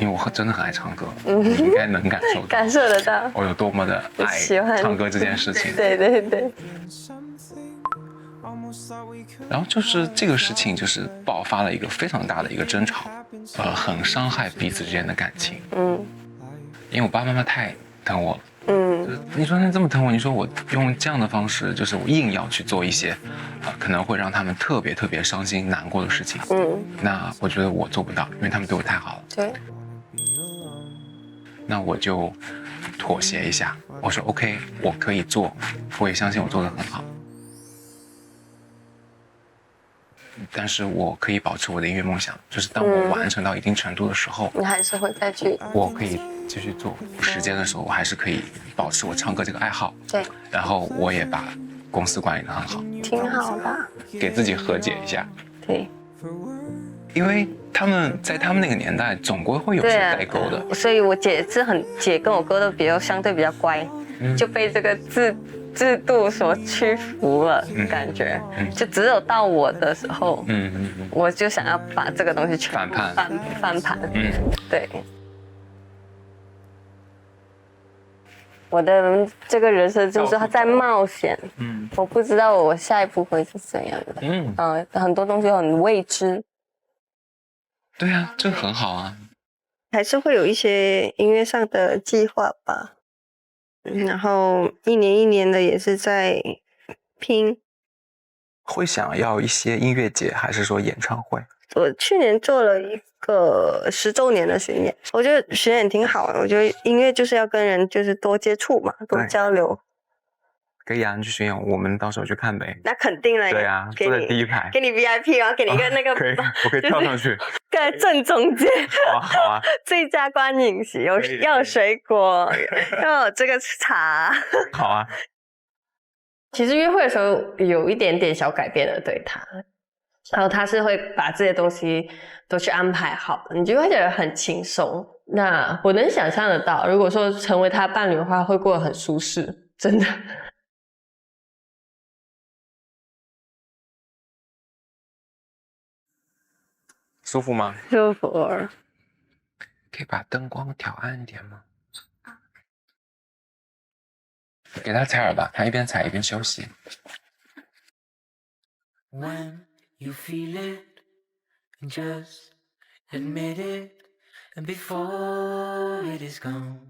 为我真的很爱唱歌，你应该能感受到，感受得到我有多么的爱唱歌这件事情。对对对。然后就是这个事情，就是爆发了一个非常大的一个争吵，很伤害彼此之间的感情。因为我爸爸妈妈太疼我了。你说他这么疼我，你说我用这样的方式，就是我硬要去做一些，可能会让他们特别特别伤心难过的事情。那我觉得我做不到，因为他们对我太好了。对。那我就妥协一下，我说 OK， 我可以做，我也相信我做得很好。但是我可以保持我的音乐梦想，就是当我完成到一定程度的时候，你还是会再去，我可以继续做。时间的时候，我还是可以保持我唱歌这个爱好。对。然后我也把公司管理得很好，挺好的。给自己和解一下。对。因为他们在他们那个年代，总归会有些代沟的。所以我姐跟我哥都相对比较乖，就被这个制度所屈服了，感觉就只有到我的时候，我就想要把这个东西全部翻盘，对。我的这个人生就是在冒险，我不知道我下一步会是怎样的，很多东西很未知。对啊，这很好啊。还是会有一些音乐上的计划吧。然后一年一年的也是在拼。会想要一些音乐节，还是说演唱会？我去年做了一个10周年的巡演，我觉得巡演挺好的。我觉得音乐就是要跟人就是多接触嘛，多交流。跟雅安去巡演，我们到时候去看呗。那肯定了。对啊，坐在第一排，给你 VIP， 然后给你一个那个，可以，我可以跳上去，在正中间。好啊。最佳观影席要有水果，要有这个茶。好啊。其实约会的时候有一点点小改变的，对他，然后他是会把这些东西都去安排好的，你就会觉得很轻松。那我能想象得到，如果说成为他伴侣的话，会过得很舒适，真的。舒服吗？舒服。可以把灯光调暗一点吗？给他采耳吧，他一边采一边休息。When you feel it, just admit it, and before it is gone.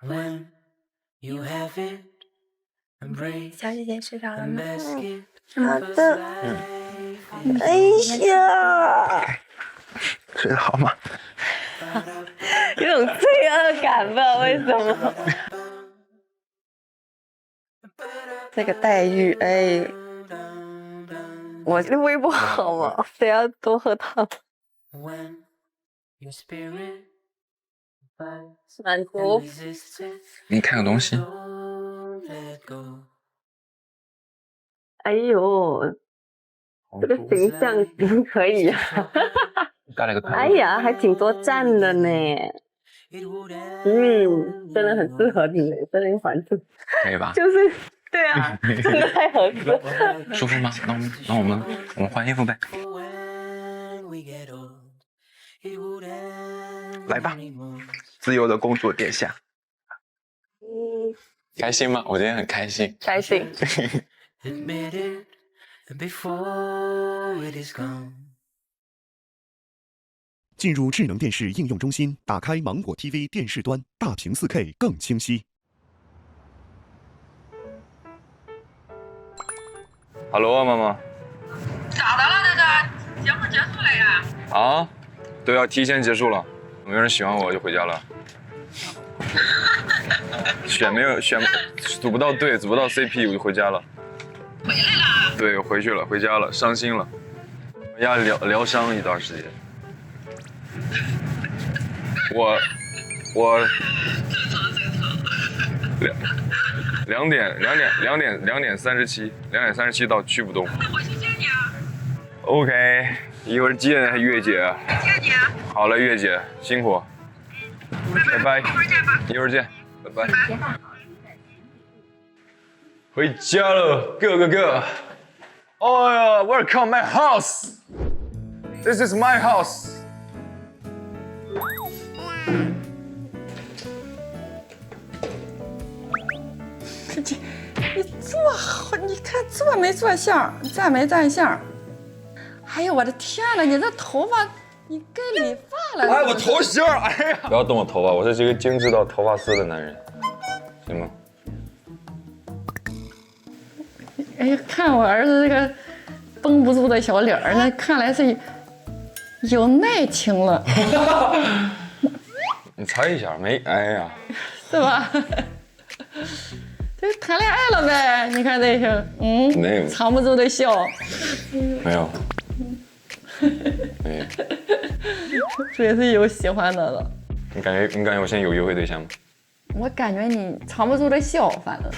When you have it, embrace. 小姐姐睡着了吗？好的。哎呀，睡得好吗？有种罪恶感，不知道为什么。这个待遇，哎，我的胃不好嘛，得要多喝汤。满足。给你看个东西。哎呦，这个形象真可以呀、带了个头。哎呀，还挺多赞的呢。真的很适合你，真的还住。可以吧？就是对啊，真的太合适了。舒服吗？那我们换衣服呗。来吧，自由的公主殿下。开心吗？我今天很开心。开心。进入智能电视应用中心，打开芒果 TV 电视端，大屏4K 更清晰。Hello 啊，妈妈。咋的了，那个节目结束了呀？啊，对啊，提前结束了，没有人喜欢我就回家了。选组不到队，组不到 CP， 我就回家了。回来了？对，我回去了，回家了，伤心了，回家疗伤一段时间。我2点37到曲浦东。那我去接你啊。OK， 一会儿接月姐。接你。好了，月姐辛苦。拜拜。一会儿见吧。一会儿见，拜拜。回家了 ，Go go go！ 哦呀 ，Welcome my house. This is my house. 你坐好，你看坐没坐相，站没站相？哎呦我的天哪，你这头发，你该理发了。哎，我头型，哎呀！不要动我头发，我是一个精致到头发丝的男人，行吗？哎呀，看我儿子这个绷不住的小脸儿，那看来是有耐情了。你猜一下，没？哎呀，是吧？这谈恋爱了呗？你看这个，没有，藏不住的笑。没有，没有。这也是有喜欢的了。你感觉我现在有约会对象吗？我感觉你藏不住的笑，反正。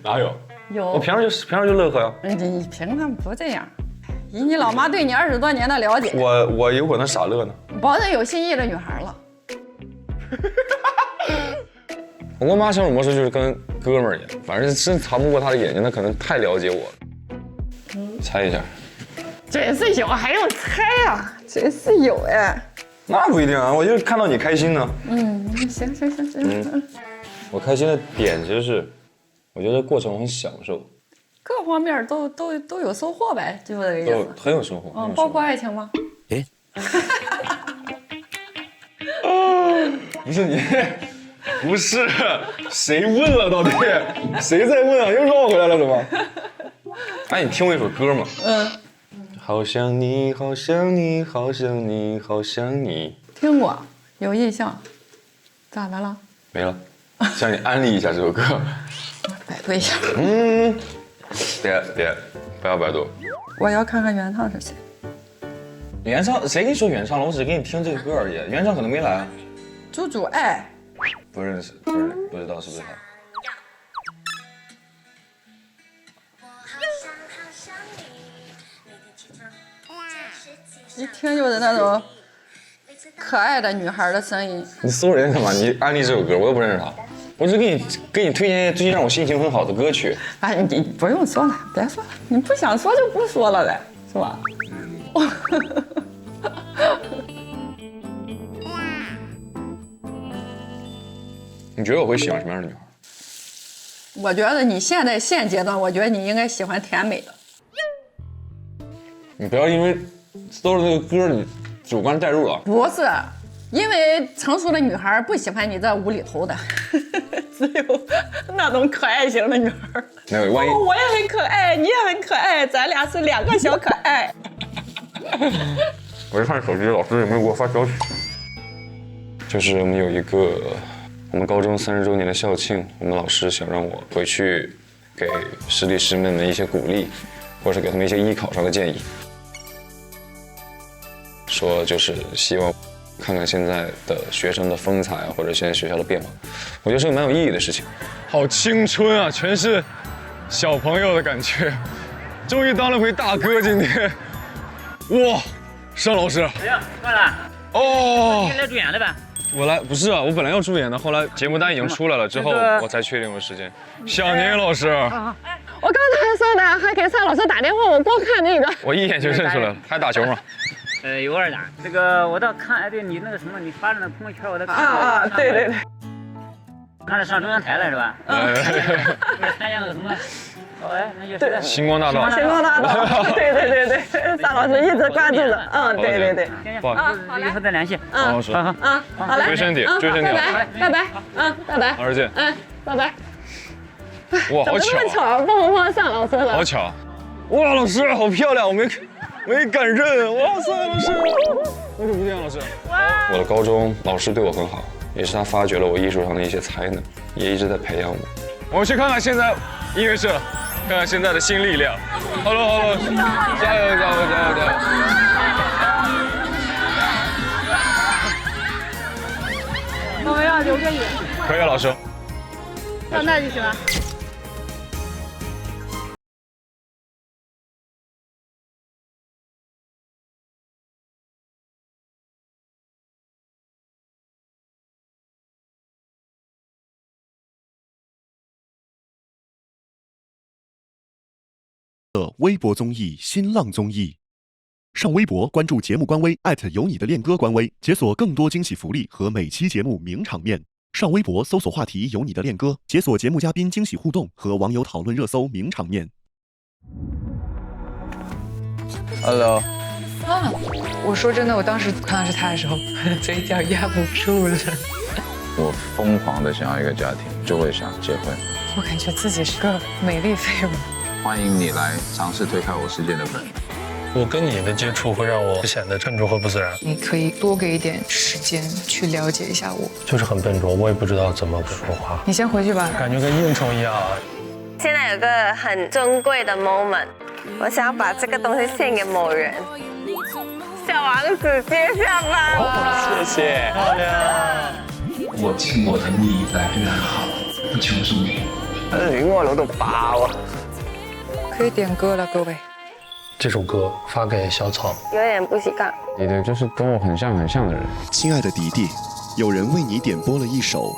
哪有？有。我平常就乐呵呀。你平常不这样，以你老妈对你20多年的了解，我有可能傻乐呢。保证有心仪的女孩了。我跟妈相处模式就是跟哥们儿一样，反正真藏不过她的眼睛，她可能太了解我了。猜一下。真是有，还用猜啊？真是有哎。那不一定啊，我就看到你开心呢。行。我开心的点其实是，我觉得过程我很享受，各方面都有收获呗，就这个意思。很有收获。包括爱情吗？哎。不是你。不是，谁问了？到底谁在问啊？又绕回来了，怎么？哎，你听过一首歌吗？好想你，好想你，好想你，好想你。听过，有印象。咋的了？没了。向你安利一下这首歌。百度一下。别，不要百度。我要看看原唱是谁。原唱谁跟你说原唱了？我只给你听这个歌而已。原唱可能没来啊。猪猪爱。不认识，不知道是不是他。一听就是那种可爱的女孩的声音。你搜人干嘛？你安利这首歌，我又不认识他。我只给你推荐最近让我心情很好的歌曲。哎，你不用说了，别说了，你不想说就不说了呗，是吧？你觉得我会喜欢什么样的女孩？我觉得你现阶段，我觉得你应该喜欢甜美的。你不要因为搜了这个歌你主观代入了。不是，因为成熟的女孩不喜欢你这无厘头的，只有那种可爱型的女孩。那万一我也很可爱，你也很可爱，咱俩是2个小可爱。我一看手机，老师有没有给我发消息？就是我们有一个我们高中30周年的校庆，我们老师想让我回去给师弟师妹们一些鼓励，或是给他们一些艺考上的建议。说就是希望看看现在的学生的风采，或者现在学校的变化，我觉得是个蛮有意义的事情。好青春啊，全是小朋友的感觉，终于当了回大哥今天。哇，尚老师，哎呀，过来。哦，你来主演的呗？我来不是啊，我本来要助演的，后来节目单已经出来了，之后我才确定我时间。小宁老师，我刚才说的还给尚老师打电话，我光看那个，我一眼就认出来了，还打球吗？有点打。这个我倒看，哎，对你那个什么，你发的那朋友圈我都看啊，对对对，看着上中央台了是吧？参加那个什么？哎，那叫什么？星光大道。星光大道，对，尚老师一直关注的，对。不好意思，以后再联系。好，好嘞，注意身体，注意身体，拜拜，拜拜，老师见，拜拜。哇，好巧，这么巧，碰上老师了，好巧，哇，老师好漂亮，我没敢认，哇塞，老师，好久不见，老师。我的高中老师对我很好，也是他发掘了我艺术上的一些才能，也一直在培养我。我们去看看现在音乐社，看看现在的新力量。好了，加油！我们要留个影。可以，老师。到那就行了。微博综艺、新浪综艺，上微博关注节目官微有你的恋歌官微，解锁更多惊喜福利和每期节目名场面。上微博搜索话题有你的恋歌，解锁节目嘉宾惊喜互动和网友讨论热搜名场面。Hello。我说真的，我当时看到是他的时候，嘴角压不住了。我疯狂的想要一个家庭，就会想结婚。我感觉自己是个美丽废物。欢迎你来尝试推开我世界的门。我跟你的接触会让我显得笨拙和不自然。你可以多给一点时间去了解一下我。就是很笨拙，我也不知道怎么说话。你先回去吧。感觉跟应酬一样。现在有个很珍贵的 moment， 我想要把这个东西献给某人。小王子接下班了。谢谢。漂亮。我尽我的力来对他好，不求什么。戀愛腦到爆啊！可以點歌了，各位。这首歌发给小草，有点不习惯。你的就是跟我很像的人。亲爱的迪迪，有人为你点播了一首